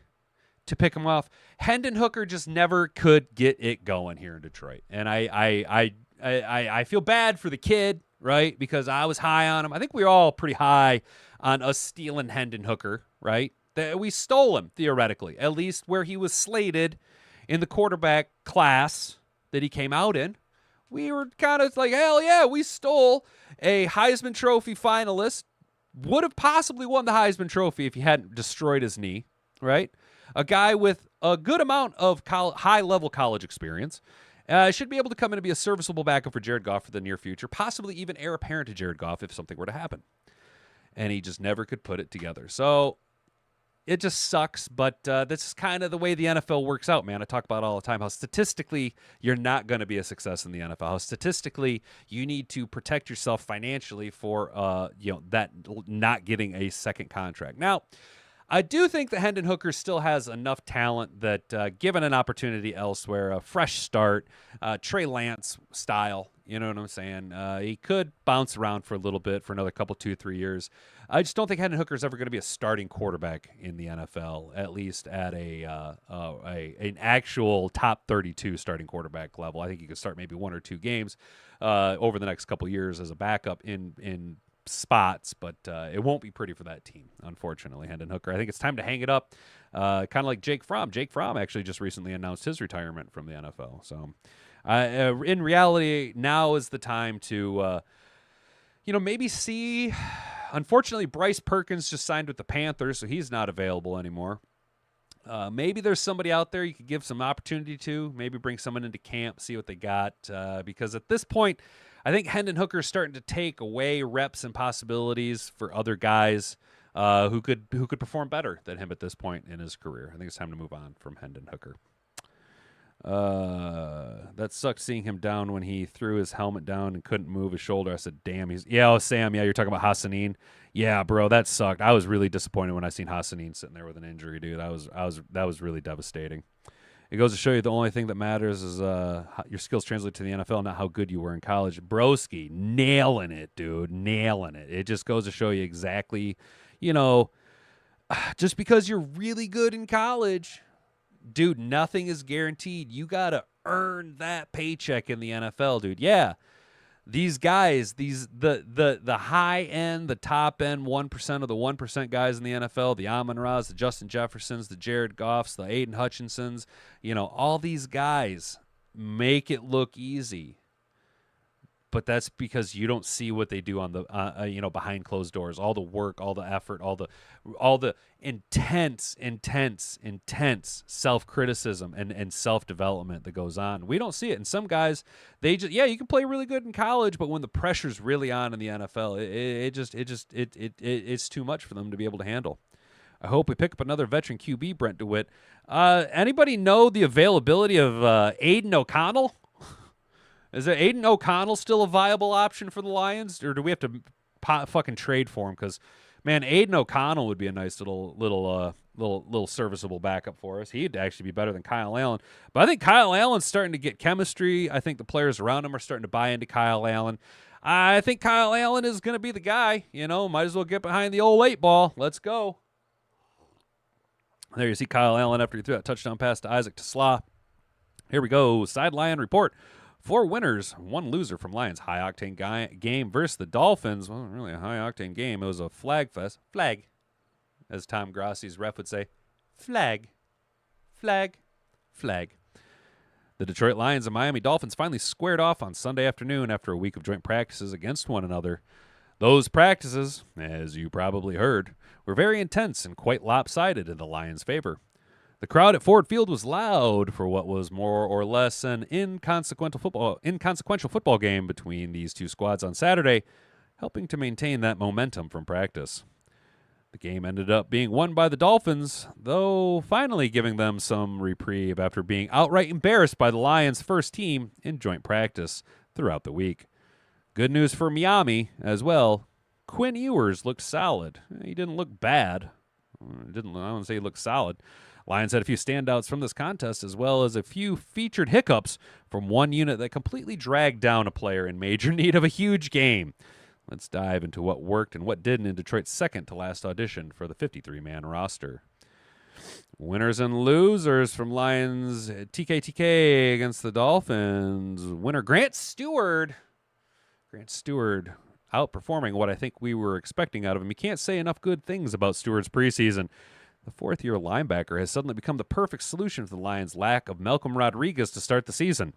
[SPEAKER 1] to pick him off. Hendon Hooker just never could get it going here in Detroit. And I feel bad for the kid, right? Because I was high on him. I think we were all pretty high on us stealing Hendon Hooker, right? That we stole him, theoretically, at least where he was slated in the quarterback class that he came out in. We were kind of like, hell yeah, we stole a Heisman Trophy finalist. Would have possibly won the Heisman Trophy if he hadn't destroyed his knee, right? A guy with a good amount of high-level college experience. Should be able to come in and be a serviceable backup for Jared Goff for the near future, possibly even heir apparent to Jared Goff if something were to happen. And he just never could put it together. So it just sucks, but this is kind of the way the NFL works out, man. I talk about it all the time, how statistically you're not going to be a success in the NFL. How statistically you need to protect yourself financially for that not getting a second contract. Now, I do think that Hendon Hooker still has enough talent that given an opportunity elsewhere, a fresh start, Trey Lance style, you know what I'm saying? He could bounce around for a little bit for another couple, 2-3 years. I just don't think Hendon Hooker is ever going to be a starting quarterback in the NFL, at least at an actual top 32 starting quarterback level. I think he could start maybe 1 or 2 games over the next couple years as a backup in spots, but it won't be pretty for that team, unfortunately, Hendon Hooker. I think it's time to hang it up, kind of like Jake Fromm. Jake Fromm actually just recently announced his retirement from the NFL. So in reality, now is the time to, maybe see. Unfortunately, Bryce Perkins just signed with the Panthers, so he's not available anymore. Maybe there's somebody out there you could give some opportunity to. Maybe bring someone into camp, see what they got. Because at this point, I think Hendon Hooker is starting to take away reps and possibilities for other guys who could perform better than him at this point in his career. I think it's time to move on from Hendon Hooker. That sucked seeing him down when he threw his helmet down and couldn't move his shoulder. I said, damn, Sam, you're talking about Hassanein. Yeah, bro, that sucked. I was really disappointed when I seen Hassanein sitting there with an injury, dude. That was really devastating. It goes to show you the only thing that matters is your skills translate to the NFL, not how good you were in college. Broski, nailing it, dude, nailing it. It just goes to show you exactly, just because you're really good in college, dude, nothing is guaranteed. You got to earn that paycheck in the NFL, dude. Yeah. These guys, the high end, the top end 1% of the 1% guys in the NFL, the Amon-Ra's, the Justin Jeffersons, the Jared Goffs, the Aiden Hutchinsons, all these guys make it look easy. But that's because you don't see what they do on the behind closed doors, all the work, all the effort, all the intense self-criticism and self-development that goes on. We don't see it. And some guys, you can play really good in college, but when the pressure's really on in the NFL, it's too much for them to be able to handle. I hope we pick up another veteran QB, Brent DeWitt. Anybody know the availability of Aiden O'Connell? Is Aiden O'Connell still a viable option for the Lions, or do we have to fucking trade for him? Because, man, Aiden O'Connell would be a nice little serviceable backup for us. He'd actually be better than Kyle Allen. But I think Kyle Allen's starting to get chemistry. I think the players around him are starting to buy into Kyle Allen. I think Kyle Allen is going to be the guy. Might as well get behind the old 8 ball. Let's go. There you see Kyle Allen after he threw that touchdown pass to Isaac Tesla. Here we go. Sideline report. 4 winners, 1 loser from Lions' high-octane game versus the Dolphins. Well, really a high-octane game. It was a flag fest. Flag, as Tom Grassi's ref would say. Flag. Flag. Flag. The Detroit Lions and Miami Dolphins finally squared off on Sunday afternoon after a week of joint practices against one another. Those practices, as you probably heard, were very intense and quite lopsided in the Lions' favor. The crowd at Ford Field was loud for what was more or less an inconsequential football game between these two squads on Saturday, helping to maintain that momentum from practice. The game ended up being won by the Dolphins, though finally giving them some reprieve after being outright embarrassed by the Lions' first team in joint practice throughout the week. Good news for Miami as well. Quinn Ewers looked solid. He didn't look bad. I wouldn't say he looked solid. Lions had a few standouts from this contest, as well as a few featured hiccups from one unit that completely dragged down a player in major need of a huge game. Let's dive into what worked and what didn't in Detroit's second-to-last audition for the 53-man roster. Winners and losers from Lions TKTK against the Dolphins. Winner Grant Stewart. Grant Stewart outperforming what I think we were expecting out of him. You can't say enough good things about Stewart's preseason. The fourth-year linebacker has suddenly become the perfect solution for the Lions' lack of Malcolm Rodriguez to start the season.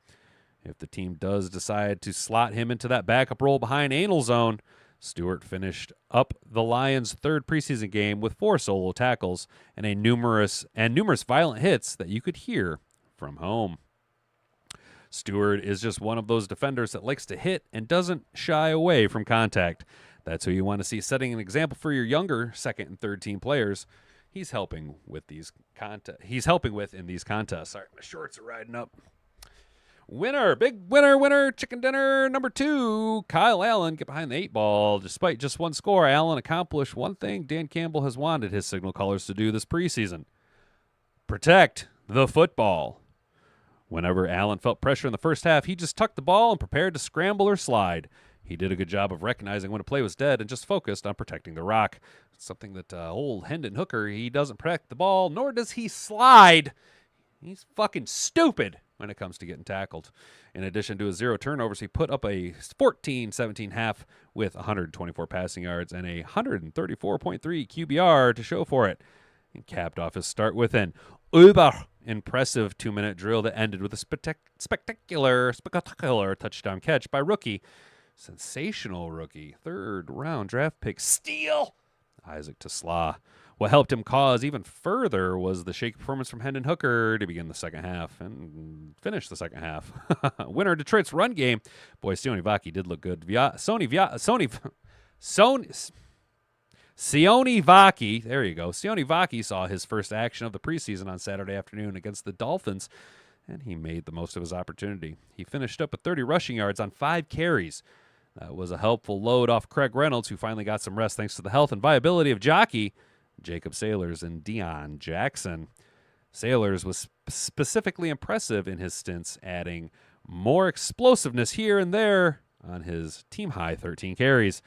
[SPEAKER 1] If the team does decide to slot him into that backup role behind Anal Zone, Stewart finished up the Lions' third preseason game with 4 solo tackles and numerous violent hits that you could hear from home. Stewart is just one of those defenders that likes to hit and doesn't shy away from contact. That's who you want to see setting an example for your younger second and third team players. He's helping with in these contests. Sorry, my shorts are riding up. Big winner, chicken dinner number 2. Kyle Allen get behind the 8 ball. Despite just 1 score, Allen accomplished one thing Dan Campbell has wanted his signal callers to do this preseason: protect the football. Whenever Allen felt pressure in the first half, he just tucked the ball and prepared to scramble or slide. He did a good job of recognizing when a play was dead and just focused on protecting the rock. Something that old Hendon Hooker, he doesn't protect the ball, nor does he slide. He's fucking stupid. when it comes to getting tackled. In addition to his 0 turnovers, he put up a 14-17 half with 124 passing yards and a 134.3 QBR to show for it. And capped off his start with an uber impressive 2-minute drill that ended with a spectacular touchdown catch by sensational rookie, 3rd round draft pick steal, Isaac Tesla. What helped him cause even further was the shaky performance from Hendon Hooker to begin the second half and finish the second half. Winner of Detroit's run game. Boy, Sione Vaki did look good. Sione Vaki, there you go. Sione Vaki saw his first action of the preseason on Saturday afternoon against the Dolphins, and he made the most of his opportunity. He finished up with 30 rushing yards on 5 carries. That was a helpful load off Craig Reynolds, who finally got some rest thanks to the health and viability of jockey Jacob Sailors and Deion Jackson. Sailors was specifically impressive in his stints, adding more explosiveness here and there on his team-high 13 carries.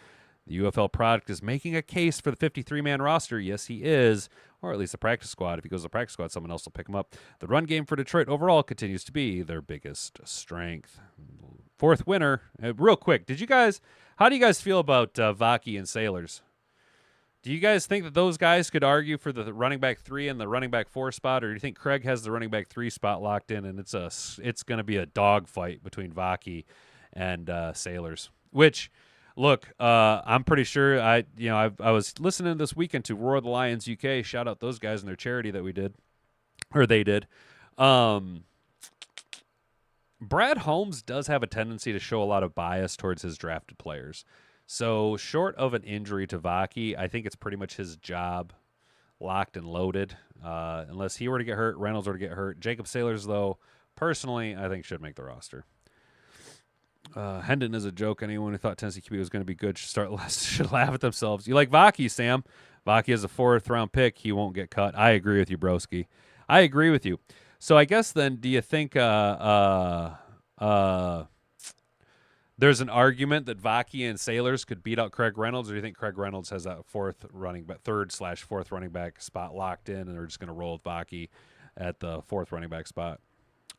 [SPEAKER 1] The UFL product is making a case for the 53-man roster. Yes, he is, or at least the practice squad. If he goes to the practice squad, someone else will pick him up. The run game for Detroit overall continues to be their biggest strength. 4th winner. Real quick, how do you guys feel about Vaki and Sailors? Do you guys think that those guys could argue for the running back 3 and the running back 4 spot, or do you think Craig has the running back 3 spot locked in, and it's going to be a dogfight between Vaki and Sailors? Which, look, I'm pretty sure I was listening this weekend to Roar the Lions UK. Shout out those guys and their charity that they did. Brad Holmes does have a tendency to show a lot of bias towards his drafted players. So short of an injury to Vaki, I think it's pretty much his job locked and loaded. Unless he were to get hurt, Reynolds were to get hurt. Jacob Sailors, though, personally, I think should make the roster. Hendon is a joke. Anyone who thought Tennessee QB was going to be good should laugh at themselves. You like Vaki, Sam. Vaki is a 4th round pick. He won't get cut. I agree with you, broski. I agree with you. So I guess then, do you think there's an argument that Vaki and Sailors could beat out Craig Reynolds, or do you think Craig Reynolds has that 3rd/4th running back spot locked in, and they're just going to roll with Vaki at the 4th running back spot?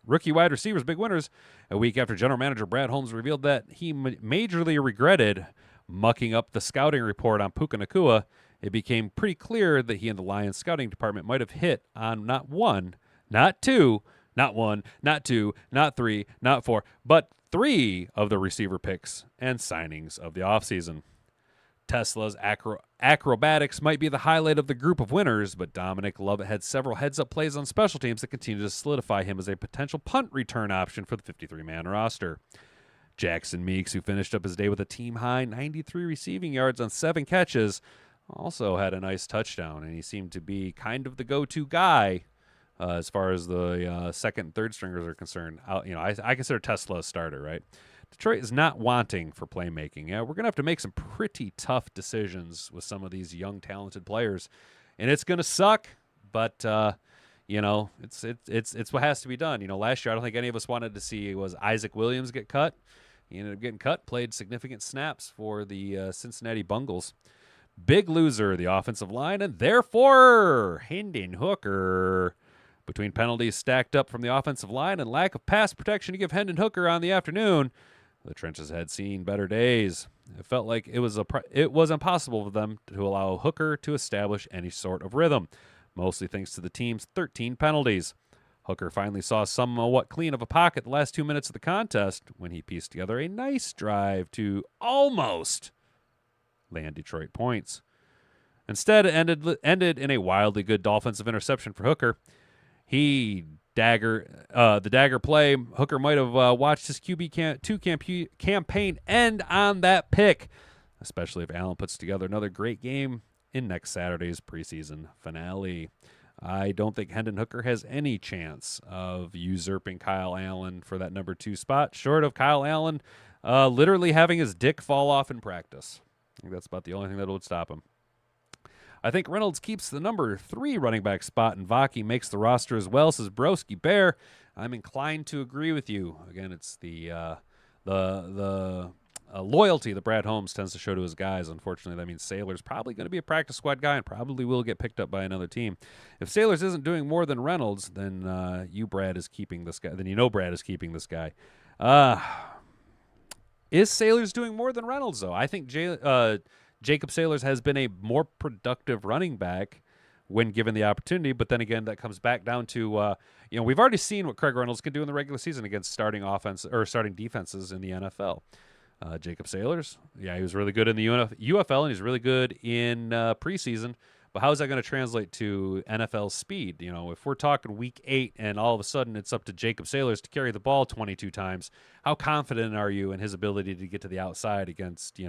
[SPEAKER 1] Rookie wide receivers, big winners. A week after general manager Brad Holmes revealed that he majorly regretted mucking up the scouting report on Puka Nacua, it became pretty clear that he and the Lions scouting department might have hit on not 1, not 2, not 1, not 2, not 3, not 4, but 3 of the receiver picks and signings of the offseason. Tesla's acrobatics might be the highlight of the group of winners, but Dominic Lovett had several heads-up plays on special teams that continue to solidify him as a potential punt return option for the 53-man roster. Jackson Meeks, who finished up his day with a team-high 93 receiving yards on 7 catches, also had a nice touchdown, and he seemed to be kind of the go-to guy as far as the second and third stringers are concerned. I consider Tesla a starter, right? Detroit is not wanting for playmaking. Yeah, we're going to have to make some pretty tough decisions with some of these young, talented players, and it's going to suck, but it's what has to be done. Last year I don't think any of us wanted to see was Isaac Williams get cut. He ended up getting cut, played significant snaps for the Cincinnati Bungles. Big loser, the offensive line, and therefore Hendon Hooker. Between penalties stacked up from the offensive line and lack of pass protection to give Hendon Hooker on the afternoon, the trenches had seen better days. It felt like it was impossible for them to allow Hooker to establish any sort of rhythm, mostly thanks to the team's 13 penalties. Hooker finally saw somewhat clean of a pocket the last 2 minutes of the contest when he pieced together a nice drive to almost land Detroit points. Instead, it ended in a wildly good offensive interception for Hooker. The dagger play, Hooker might have watched his QB2 campaign end on that pick, especially if Allen puts together another great game in next Saturday's preseason finale. I don't think Hendon Hooker has any chance of usurping Kyle Allen for that number 2 spot, short of Kyle Allen literally having his dick fall off in practice. I think that's about the only thing that would stop him. I think Reynolds keeps the number 3 running back spot, and Vaki makes the roster as well, says Broski Bear. I'm inclined to agree with you. Again, it's the loyalty that Brad Holmes tends to show to his guys. Unfortunately, that means Sailor's probably going to be a practice squad guy and probably will get picked up by another team. If Sailors isn't doing more than Reynolds, then Brad is keeping this guy. Then Brad is keeping this guy. Is Sailors doing more than Reynolds, though? I think Jacob Sailors has been a more productive running back when given the opportunity, but then again, that comes back down to we've already seen what Craig Reynolds can do in the regular season against starting defenses in the NFL. Jacob Sailors, he was really good in the UFL, and he's really good in preseason. But how is that going to translate to NFL speed? If we're talking week 8 and all of a sudden it's up to Jacob Sailors to carry the ball 22 times, how confident are you in his ability to get to the outside against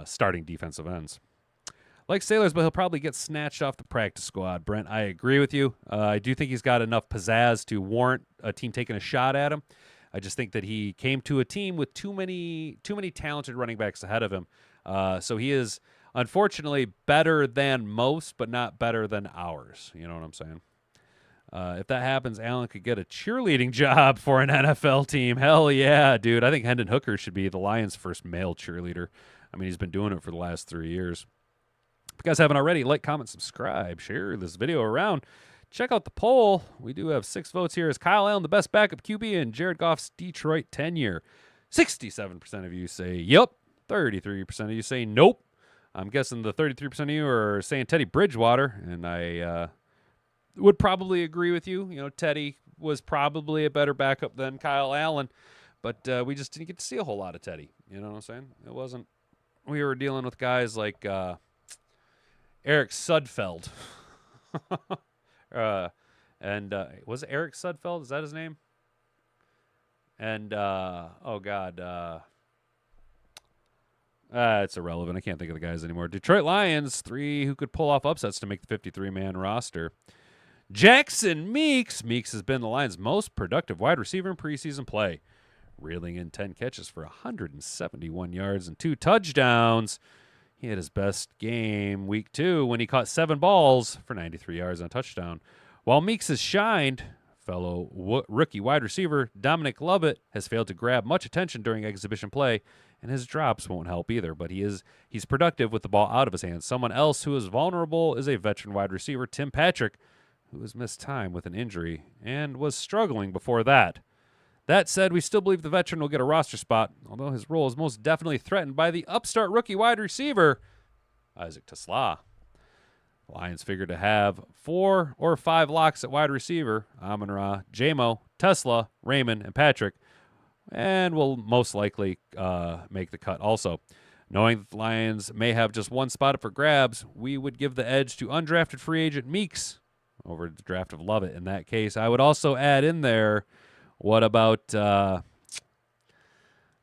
[SPEAKER 1] starting defensive ends? Like Sailors, but he'll probably get snatched off the practice squad. Brent, I agree with you. I do think he's got enough pizzazz to warrant a team taking a shot at him. I just think that he came to a team with too many talented running backs ahead of him. So he is, unfortunately, better than most, but not better than ours. You know what I'm saying? If that happens, Allen could get a cheerleading job for an NFL team. Hell yeah, dude. I think Hendon Hooker should be the Lions' first male cheerleader. I mean, he's been doing it for the last 3 years. If you guys haven't already, like, comment, subscribe, share this video around. Check out the poll. We do have 6 votes here. Is Kyle Allen the best backup QB in Jared Goff's Detroit tenure? 67% of you say yep. 33% of you say nope. I'm guessing the 33% of you are saying Teddy Bridgewater, and I would probably agree with you. Teddy was probably a better backup than Kyle Allen, but we just didn't get to see a whole lot of Teddy. You know what I'm saying? It wasn't. We were dealing with guys like Eric Sudfeld. And was it Eric Sudfeld? Is that his name? And it's irrelevant. I can't think of the guys anymore. Detroit Lions, 3 who could pull off upsets to make the 53-man roster. Jackson Meeks. Meeks has been the Lions' most productive wide receiver in preseason play, reeling in 10 catches for 171 yards and 2 touchdowns. He had his best game week 2 when he caught 7 balls for 93 yards and a touchdown. While Meeks has shined, fellow rookie wide receiver Dominic Lovett has failed to grab much attention during exhibition play, and his drops won't help either, but he's productive with the ball out of his hands. Someone else who is vulnerable is a veteran wide receiver, Tim Patrick, who has missed time with an injury and was struggling before that. That said, we still believe the veteran will get a roster spot, although his role is most definitely threatened by the upstart rookie wide receiver, Isaac Tesla. The Lions figure to have 4 or 5 locks at wide receiver, Amon-Ra, J-Mo, Tesla, Raymond, and Patrick, and will most likely make the cut also. Knowing that the Lions may have just one spot up for grabs, we would give the edge to undrafted free agent Meeks over the draft of Lovett. In that case, I would also add in there, what about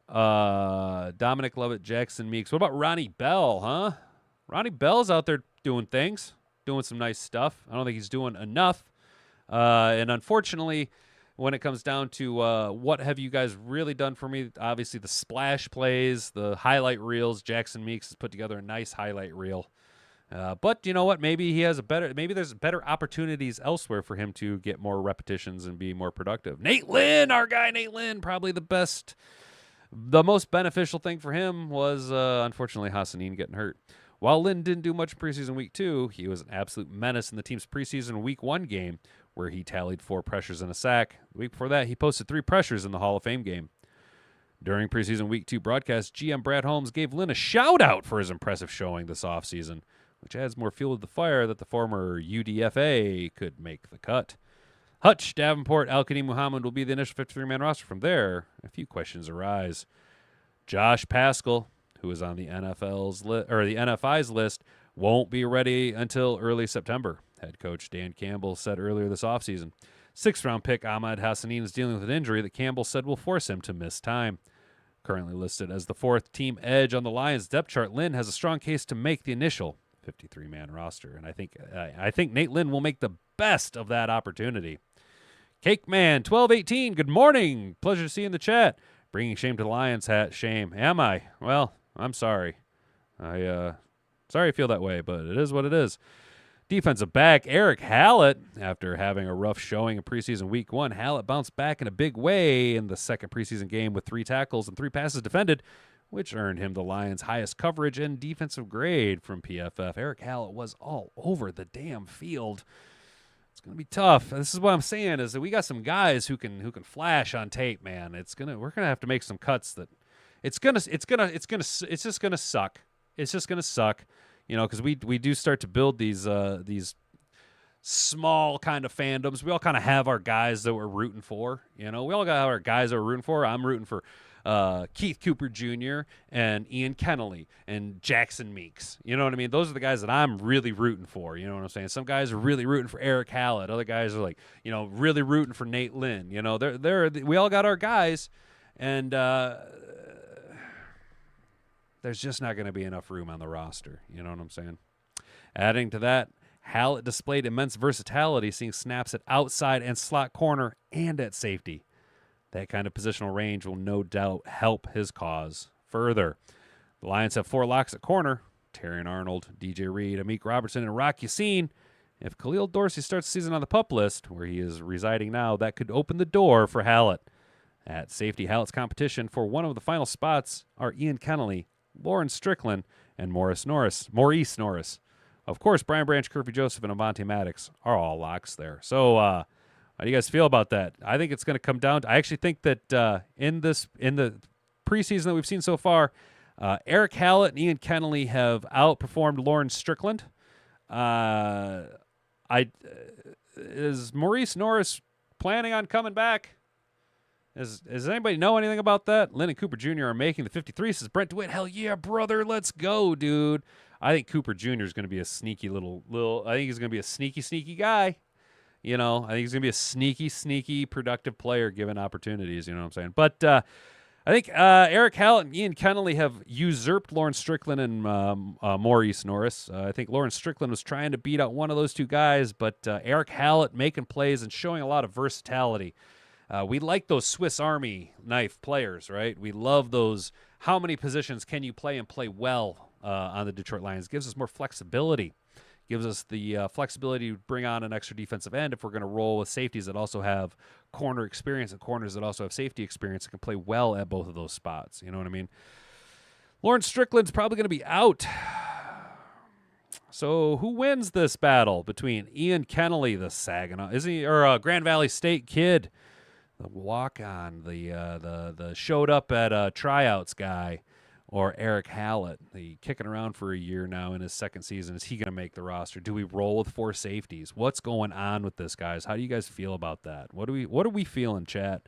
[SPEAKER 1] Dominic Lovett, Jackson Meeks? What about Ronnie Bell, huh? Ronnie Bell's out there doing things, doing some nice stuff. I don't think he's doing enough. And unfortunately, when it comes down to what have you guys really done for me, obviously the splash plays, the highlight reels, Jackson Meeks has put together a nice highlight reel. But you know what? Maybe there's better opportunities elsewhere for him to get more repetitions and be more productive. Nate Lynn, our guy Nate Lynn, probably the most beneficial thing for him was, unfortunately, Hassanein getting hurt. While Lynn didn't do much in preseason week 2, he was an absolute menace in the team's preseason week 1 game, where he tallied 4 pressures and a sack. The week before that, he posted 3 pressures in the Hall of Fame game. During preseason week 2 broadcast, GM Brad Holmes gave Lynn a shout-out for his impressive showing this offseason, which adds more fuel to the fire that the former UDFA could make the cut. Hutch, Davenport, Al-Qadim Muhammad will be the initial 53-man roster. From there, a few questions arise. Josh Paschal, who is on the NFI's list, won't be ready until early September. Head coach Dan Campbell said earlier this offseason. 6th-round pick Ahmed Hassanein is dealing with an injury that Campbell said will force him to miss time. Currently listed as the 4th team edge on the Lions depth chart, Lynn has a strong case to make the initial 53-man roster, and I think Nate Lynn will make the best of that opportunity. Cake Man 1218, good morning. Pleasure to see you in the chat. Bringing shame to the Lions hat. Shame. Am I? Well, I'm sorry. Sorry I feel that way, but it is what it is. Defensive back Eric Hallett, after having a rough showing in preseason week 1, Hallett bounced back in a big way in the second preseason game with 3 tackles and 3 passes defended, which earned him the Lions' highest coverage and defensive grade from PFF. Eric Hallett was all over the damn field. It's gonna be tough. This is what I'm saying is that we got some guys who can flash on tape, man. We're gonna have to make some cuts that it's just gonna suck. It's just gonna suck, because we do start to build these small kind of fandoms. We all kind of have our guys that we're rooting for. We all got our guys that we're rooting for. I'm rooting for Keith Cooper Jr. and Ian Kennelly and Jackson Meeks. You know what I mean? Those are the guys that I'm really rooting for. You know what I'm saying? Some guys are really rooting for Eric Hallett. Other guys are really rooting for Nate Lynn. We all got our guys, and there's just not going to be enough room on the roster. You know what I'm saying? Adding to that, Hallett displayed immense versatility, seeing snaps at outside and slot corner and at safety. That kind of positional range will no doubt help his cause further. The Lions have 4 locks at corner: Terrion Arnold, DJ Reed, Amik Robertson, and Rock Yassin. If Khalil Dorsey starts the season on the PUP list, where he is residing now, that could open the door for Hallett. At safety, Hallett's competition for one of the final spots are Ian Kennelly, Lauren Strickland, and Maurice Norris. Of course, Brian Branch, Kirby Joseph, and Avante Maddox are all locks there. So, how do you guys feel about that? I think it's going to come down to, I actually think that in the preseason that we've seen so far, Eric Hallett and Ian Kennelly have outperformed Lauren Strickland. Is Maurice Norris planning on coming back? Does anybody know anything about that? Lennon Cooper Jr. are making the 53, says Brent DeWitt. Hell yeah, brother, let's go, dude. I think Cooper Jr. is going to be a sneaky little. I think he's going to be a sneaky guy. I think he's going to be a sneaky productive player given opportunities. You know what I'm saying? But I think Eric Hallett and Ian Kennelly have usurped Lauren Strickland and Maurice Norris. I think Lauren Strickland was trying to beat out one of those two guys, but Eric Hallett making plays and showing a lot of versatility. We like those Swiss Army knife players, right? We love those. How many positions can you play and play well on the Detroit Lions? Gives us more flexibility. Gives us the flexibility to bring on an extra defensive end if we're going to roll with safeties that also have corner experience and corners that also have safety experience and can play well at both of those spots. You know what I mean? Lauren Strickland's probably going to be out. So who wins this battle between Ian Kennelly, the Saginaw, or Grand Valley State kid, the walk-on, the showed up at tryouts guy, or Eric Hallett, the kicking around for a year now in his second season? Is he going to make the roster? Do we roll with 4 safeties? What's going on with this, guys? How do you guys feel about that? What are we feeling, chat?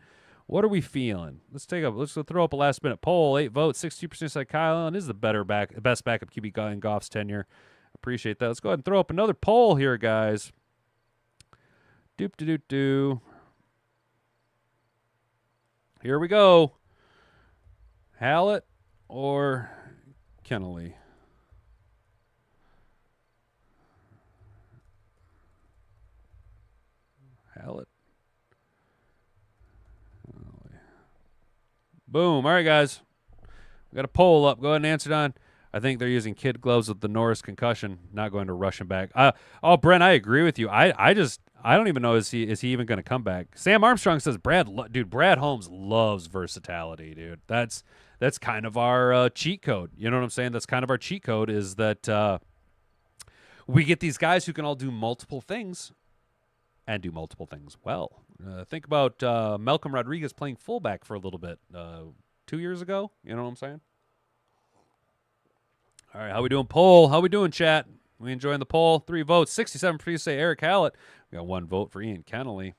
[SPEAKER 1] What are we feeling? Let's throw up a last-minute poll. 8 votes, 60% say Kyle Allen is the best backup QB guy in Goff's tenure. Appreciate that. Let's go ahead and throw up another poll here, guys. Doop-de-doop-doo. Here we go. Hallett or Kennelly? Hallett. Boom. All right, guys. We got a poll up. Go ahead and answer it on. I think they're using kid gloves with the Norris concussion, not going to rush him back. Brent, I agree with you. I don't even know is he even going to come back. Sam Armstrong says Brad Holmes loves versatility, dude. That's kind of our cheat code. You know what I'm saying? That's kind of our cheat code is that we get these guys who can all do multiple things and do multiple things well. Think about Malcolm Rodriguez playing fullback for a little bit 2 years ago. You know what I'm saying? All right, how we doing, poll? How we doing, chat? We enjoying the poll? 3 votes. 67% say Eric Hallett. We got 1 vote for Ian Kennelly.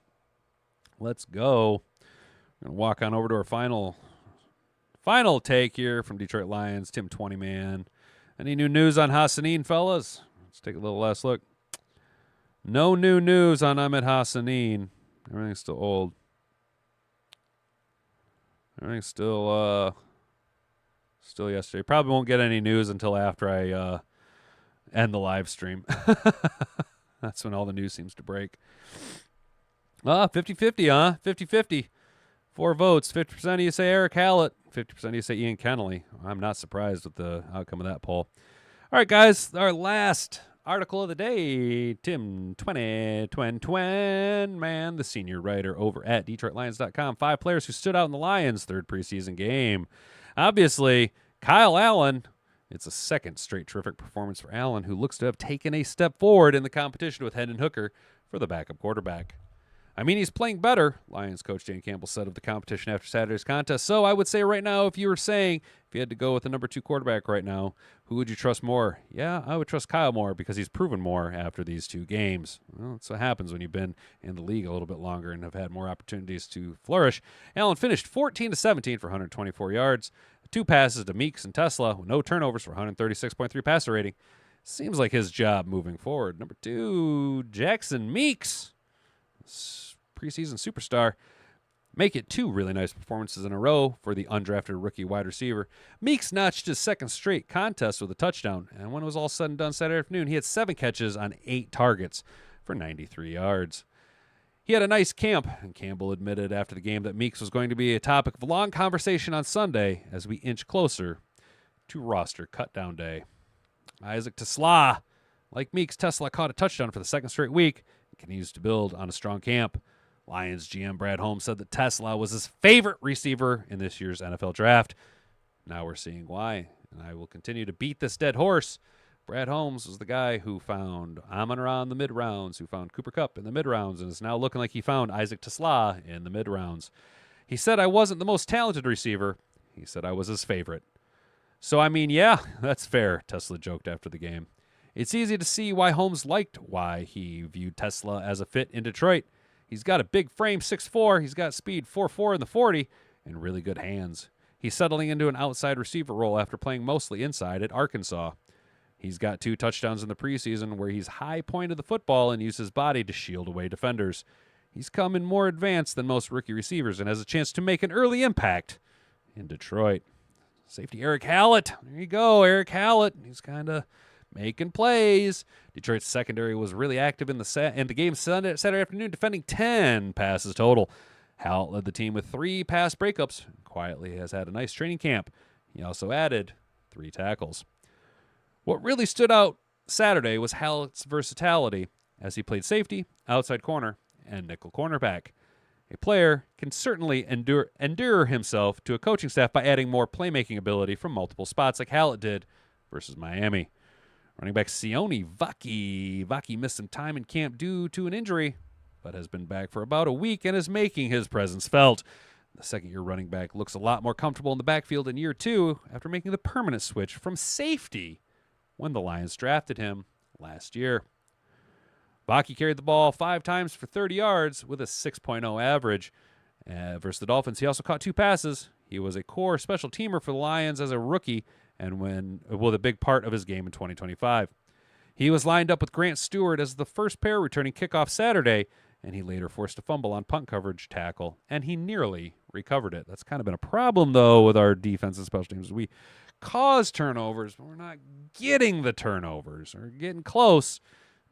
[SPEAKER 1] Let's go. We're going to walk on over to our final take here from Detroit Lions. Tim 20-man. Any new news on Hassanein, fellas? Let's take a little last look. No new news on Ahmed Hassanein. Everything's still old. Everything's still yesterday. Probably won't get any news until after I end the live stream. That's when all the news seems to break. 50-50, huh? 50-50. 4 votes. 50% of you say Eric Hallett. 50% of you say Ian Kennelly. I'm not surprised with the outcome of that poll. All right, guys. Our last article of the day. Tim 20, man, the senior writer over at DetroitLions.com. 5 players who stood out in the Lions' third preseason game. Obviously, Kyle Allen. It's a second straight terrific performance for Allen, who looks to have taken a step forward in the competition with Hendon Hooker for the backup quarterback. I mean, he's playing better, Lions coach Dan Campbell said of the competition after Saturday's contest. So I would say right now, if you had to go with the number 2 quarterback right now, who would you trust more? Yeah, I would trust Kyle more because he's proven more after these 2 games. Well, that's what happens when you've been in the league a little bit longer and have had more opportunities to flourish. Allen finished 14-17 for 124 yards, 2 passes to Meeks and Tesla with no turnovers for 136.3 passer rating. Seems like his job moving forward. Number 2, Jackson Meeks. Preseason superstar, make it 2 really nice performances in a row for the undrafted rookie wide receiver. Meeks notched his second straight contest with a touchdown, and when it was all said and done Saturday afternoon, he had 7 catches on 8 targets for 93 yards. He had a nice camp, and Campbell admitted after the game that Meeks was going to be a topic of a long conversation on Sunday as we inch closer to roster cutdown day. Isaac Tesla, like Meeks, Tesla caught a touchdown for the second straight week and continues to build on a strong camp. Lions GM Brad Holmes said that Tesla was his favorite receiver in this year's NFL draft. Now we're seeing why, and I will continue to beat this dead horse. Brad Holmes was the guy who found Amon-Ra in the mid-rounds, who found Cooper Kupp in the mid-rounds, and is now looking like he found Isaac Tesla in the mid-rounds. He said I wasn't the most talented receiver. He said I was his favorite. So, I mean, yeah, that's fair, Tesla joked after the game. It's easy to see why Holmes liked why he viewed Tesla as a fit in Detroit. He's got a big frame, 6'4". He's got speed, 4.4 in the 40, and really good hands. He's settling into an outside receiver role after playing mostly inside at Arkansas. He's got 2 touchdowns in the preseason where he's high-pointed the football and used his body to shield away defenders. He's come in more advanced than most rookie receivers and has a chance to make an early impact in Detroit. Safety Eric Hallett. There you go, Eric Hallett. He's kind of making plays. Detroit's secondary was really active in the game Saturday afternoon, defending 10 passes total. Hallett led the team with 3 pass breakups. Quietly has had a nice training camp. He also added 3 tackles. What really stood out Saturday was Hallett's versatility as he played safety, outside corner, and nickel cornerback. A player can certainly endure himself to a coaching staff by adding more playmaking ability from multiple spots like Hallett did versus Miami. Running back Sione Vaki. Vaki missed some time in camp due to an injury, but has been back for about a week and is making his presence felt. The second-year running back looks a lot more comfortable in the backfield in year 2 after making the permanent switch from safety when the Lions drafted him last year. Vaki carried the ball 5 times for 30 yards with a 6.0 average. Versus the Dolphins, he also caught 2 passes. He was a core special teamer for the Lions as a rookie and a big part of his game in 2025. He was lined up with Grant Stewart as the first pair returning kickoff Saturday, and he later forced a fumble on punt coverage tackle, and he nearly recovered it. That's kind of been a problem, though, with our defense and special teams. We cause turnovers, but we're not getting the turnovers. We're getting close,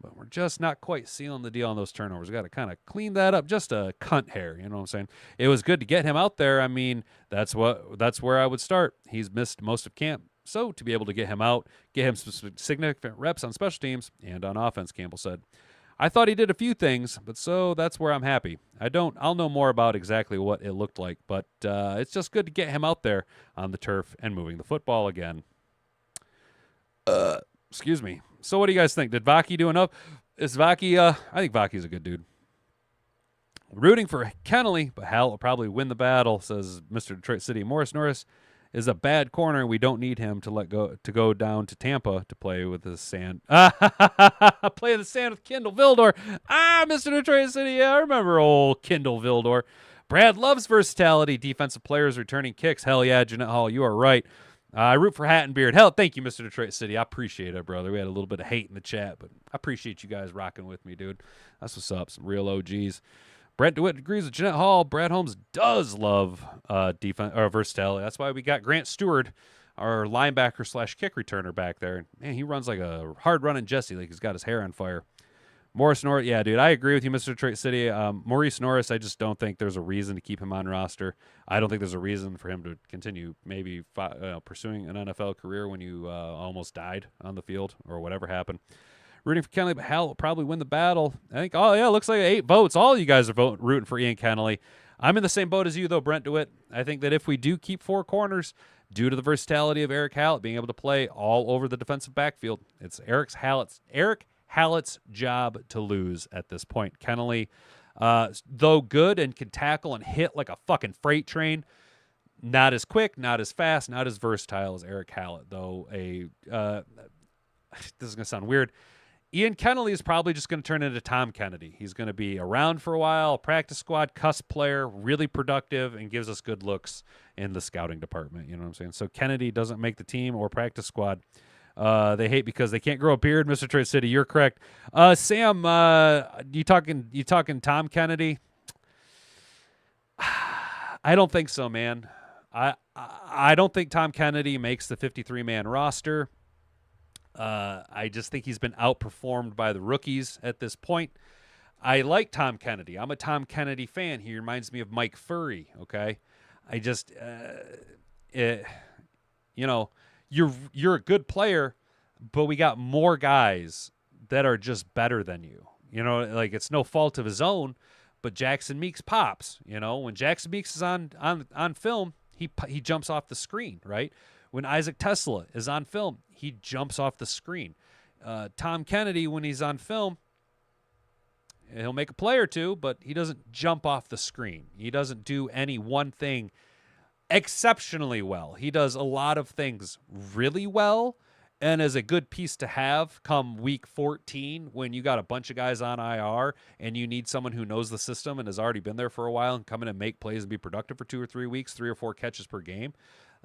[SPEAKER 1] but we're just not quite sealing the deal on those turnovers. We got to kind of clean that up just a cunt hair, you know what I'm saying? It was good to get him out there. I mean, that's where I would start. He's missed most of camp. So to be able to get him out, get him some significant reps on special teams and on offense, Campbell said. I thought he did a few things, but so that's where I'm happy. I'll know more about exactly what it looked like, but it's just good to get him out there on the turf and moving the football again. Excuse me. So what do you guys think? Did Vaki do enough? Is Vaki, I think Vaki's a good dude. Rooting for Kennelly, but Hal will probably win the battle, says Mr. Detroit City. Morris Norris is a bad corner. We don't need him to go down to Tampa to play with the sand. Play in the sand with Kendall Vildor. Mr. Detroit City. Yeah, I remember old Kendall Vildor. Brad loves versatility. Defensive players returning kicks. Hell yeah, Jeanette Hall. You are right. I root for Hat and Beard. Hell, thank you, Mr. Detroit City. I appreciate it, brother. We had a little bit of hate in the chat, but I appreciate you guys rocking with me, dude. That's what's up. Some real OGs. Brent DeWitt agrees with Jeanette Hall. Brad Holmes does love defense or versatility. That's why we got Grant Stewart, our linebacker / kick returner back there. Man, he runs like a hard-running Jesse, like he's got his hair on fire. Morris Norris, yeah, dude, I agree with you, Mr. Detroit City. Maurice Norris, I just don't think there's a reason to keep him on roster. I don't think there's a reason for him to continue maybe pursuing an NFL career when you almost died on the field or whatever happened. Rooting for Kennelly, but Hal will probably win the battle. I think, looks like 8 votes. All you guys are rooting for Ian Kennelly. I'm in the same boat as you, though, Brent DeWitt. I think that if we do keep 4 corners, due to the versatility of Eric Hallett being able to play all over the defensive backfield, it's Eric Hallett's job to lose at this point. Kennelly, though good and can tackle and hit like a fucking freight train, not as quick, not as fast, not as versatile as Eric Hallett, though. This is going to sound weird. Ian Kennelly is probably just going to turn into Tom Kennedy. He's going to be around for a while, practice squad, cusp player, really productive, and gives us good looks in the scouting department. You know what I'm saying? So Kennedy doesn't make the team or practice squad. They hate because they can't grow a beard, Mr. Detroit City. You're correct. Sam, you talking Tom Kennedy? I don't think so, man. I don't think Tom Kennedy makes the 53-man roster. I just think he's been outperformed by the rookies at this point. I like Tom Kennedy. I'm a Tom Kennedy fan. He reminds me of Mike Furry, okay? I just, you're a good player, but we got more guys that are just better than you. You know, like it's no fault of his own, but Jackson Meeks pops. You know, when Jackson Meeks is on film, he jumps off the screen, right? When Isaac Tesla is on film, he jumps off the screen. Tom Kennedy, when he's on film, he'll make a play or two, but he doesn't jump off the screen. He doesn't do any one thing exceptionally well. He does a lot of things really well and is a good piece to have come week 14 when you got a bunch of guys on IR and you need someone who knows the system and has already been there for a while and come in and make plays and be productive for 2 or 3 weeks, 3 or 4 catches per game.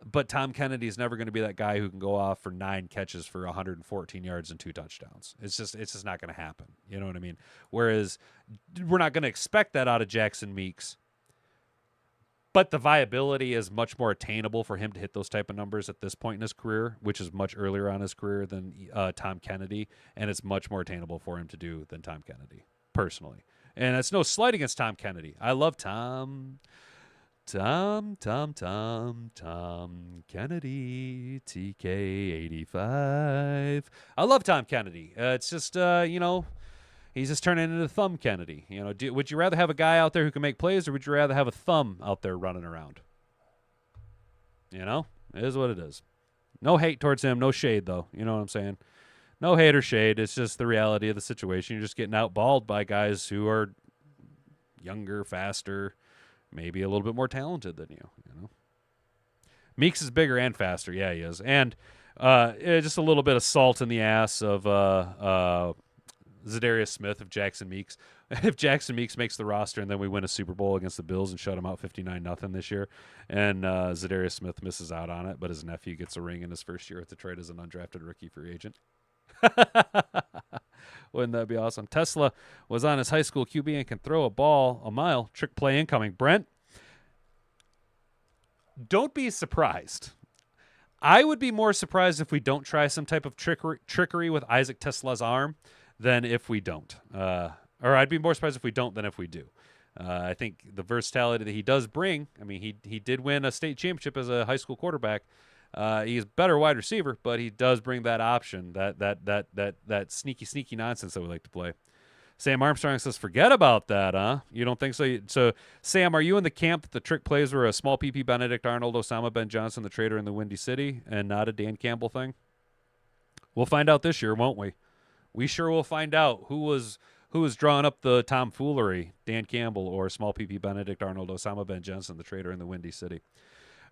[SPEAKER 1] But Tom Kennedy is never going to be that guy who can go off for 9 catches for 114 yards and 2 touchdowns. It's just not going to happen. You know what I mean? Whereas we're not going to expect that out of Jackson Meeks. But the viability is much more attainable for him to hit those type of numbers at this point in his career, which is much earlier on his career than Tom Kennedy, and it's much more attainable for him to do than Tom Kennedy, personally. And it's no slight against Tom Kennedy. I love Tom Kennedy, TK85. I love Tom Kennedy. It's just, he's just turning into Thumb Kennedy. You know, would you rather have a guy out there who can make plays, or would you rather have a thumb out there running around? You know, it is what it is. No hate towards him, no shade, though. You know what I'm saying? No hate or shade. It's just the reality of the situation. You're just getting outballed by guys who are younger, faster, maybe a little bit more talented than you, you know. Meeks is bigger and faster. Yeah, he is. And just a little bit of salt in the ass of Zadarius Smith of Jackson Meeks. If Jackson Meeks makes the roster and then we win a Super Bowl against the Bills and shut them out 59-0 this year, and Zadarius Smith misses out on it, but his nephew gets a ring in his first year at Detroit as an undrafted rookie free agent. Wouldn't that be awesome? Tesla was on his high school QB and can throw a ball a mile. Trick play incoming. Brent, don't be surprised. I would be more surprised if we don't try some type of trickery with Isaac Tesla's arm than if we don't. Or I'd be more surprised if we don't than if we do. I think the versatility that he does bring, I mean, he did win a state championship as a high school quarterback. He's a better wide receiver, but he does bring that option, that sneaky nonsense that we like to play. Sam Armstrong says, forget about that, huh? You don't think so? So, Sam, are you in the camp that the trick plays were a small PP Benedict Arnold, Osama Ben Johnson, the trader in the Windy City, and not a Dan Campbell thing? We'll find out this year, won't we? We sure will find out who was drawing up the tomfoolery, Dan Campbell or small PP Benedict Arnold, Osama Ben Johnson, the trader in the Windy City.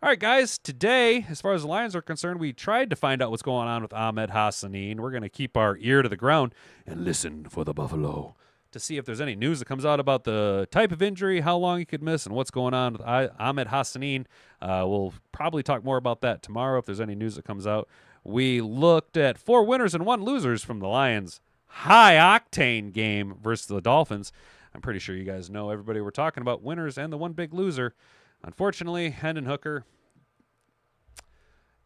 [SPEAKER 1] All right, guys, today, as far as the Lions are concerned, we tried to find out what's going on with Ahmed Hassanein. We're going to keep our ear to the ground and listen for the Buffalo to see if there's any news that comes out about the type of injury, how long he could miss, and what's going on with Ahmed Hassanein. We'll probably talk more about that tomorrow if there's any news that comes out. We looked at 4 winners and 1 losers from the Lions' high-octane game versus the Dolphins. I'm pretty sure you guys know everybody we're talking about, winners and the one big loser. Unfortunately, Hendon Hooker,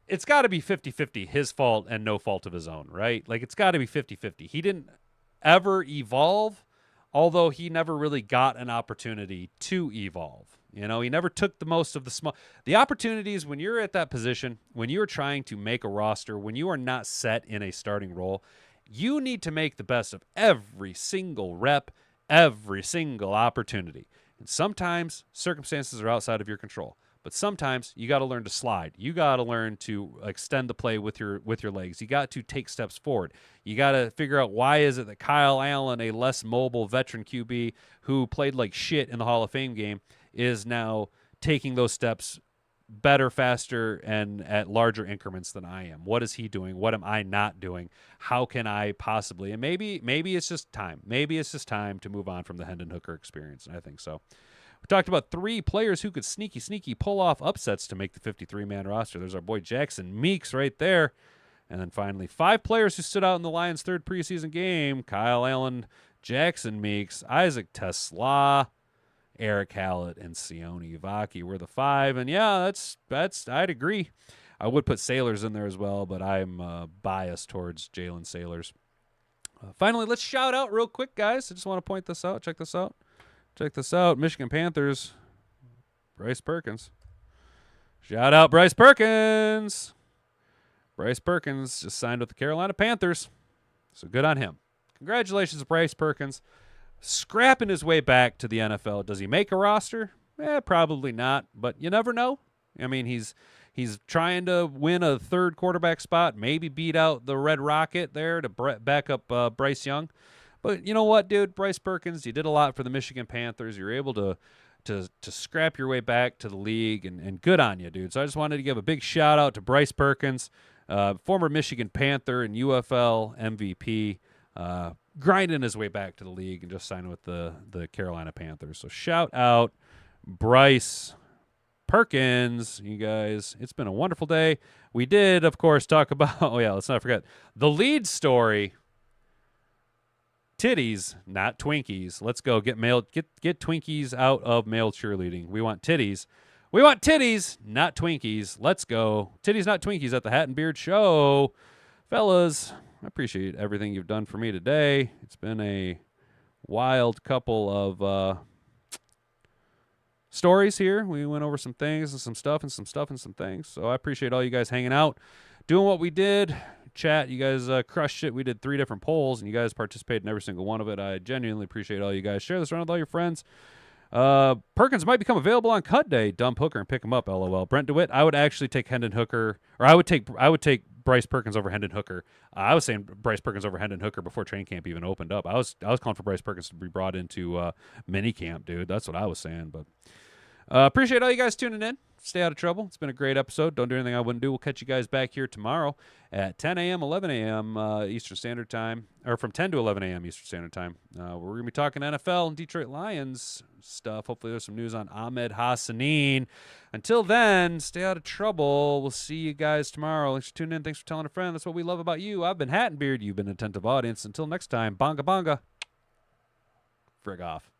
[SPEAKER 1] it's got to be 50-50, his fault and no fault of his own, right? Like, it's got to be 50-50. He didn't ever evolve, although he never really got an opportunity to evolve. You know, he never took the most of the opportunities when you're at that position, when you're trying to make a roster, when you are not set in a starting role, you need to make the best of every single rep, every single opportunity. And sometimes circumstances are outside of your control. But sometimes you got to learn to slide. You got to learn to extend the play with your legs. You got to take steps forward. You got to figure out why is it that Kyle Allen, a less mobile veteran QB who played like shit in the Hall of Fame game, is now taking those steps better, faster, and at larger increments than I am. What is he doing? What am I not doing? How can I possibly? And maybe it's just time. Maybe it's just time to move on from the Hendon Hooker experience, and I think so. We talked about 3 players who could sneaky pull off upsets to make the 53-man roster. There's our boy Jackson Meeks right there. And then finally, 5 players who stood out in the Lions' 3rd preseason game: Kyle Allen, Jackson Meeks, Isaac Tesla, Eric Hallett, and Sione Vaki were the 5. And yeah, that's I'd agree. I would put Sailors in there as well, but I'm biased towards Jalen Sailors. Finally, let's shout out real quick, guys. I just want to point this out. Check this out. Michigan Panthers, Bryce Perkins. Shout out Bryce Perkins. Bryce Perkins just signed with the Carolina Panthers. So good on him. Congratulations, Bryce Perkins. Scrapping his way back to the NFL. Does he make a roster? Probably not, but you never know. I mean, he's trying to win a 3rd quarterback spot, maybe beat out the Red Rocket there to back up Bryce Young. But you know what, dude? Bryce Perkins, you did a lot for the Michigan Panthers. You're able to scrap your way back to the league, and good on you, dude. So I just wanted to give a big shout-out to Bryce Perkins, former Michigan Panther and UFL MVP, grinding his way back to the league and just signed with the Carolina Panthers. So shout out Bryce Perkins, you guys. It's been a wonderful day. We did, of course, talk about, let's not forget, the lead story. Titties, not Twinkies. Let's go get Twinkies out of male cheerleading. We want titties. We want titties, not Twinkies. Let's go. Titties, not Twinkies at the Hat and Beard Show. Fellas, I appreciate everything you've done for me today. It's been a wild couple of stories here. We went over some things and some stuff and some things. So I appreciate all you guys hanging out, doing what we did. Chat, you guys crushed it. We did 3 different polls, and you guys participated in every single one of it. I genuinely appreciate all you guys. Share this around with all your friends. Perkins might become available on cut day. Dump Hooker and pick him up. LOL. Brent DeWitt. I would actually take Hendon Hooker, or I would take Bryce Perkins over Hendon Hooker. I was saying Bryce Perkins over Hendon Hooker before training camp even opened up. I was calling for Bryce Perkins to be brought into mini camp, dude. That's what I was saying. But appreciate all you guys tuning in. Stay out of trouble. It's been a great episode. Don't do anything I wouldn't do. We'll catch you guys back here tomorrow at 10 a.m., 11 a.m. Eastern Standard Time, or from 10 to 11 a.m. Eastern Standard Time. We're going to be talking NFL and Detroit Lions stuff. Hopefully there's some news on Ahmed Hassanein. Until then, stay out of trouble. We'll see you guys tomorrow. Thanks for tuning in. Thanks for telling a friend. That's what we love about you. I've been Hat and Beard. You've been an attentive audience. Until next time, bonga bonga. Frig off.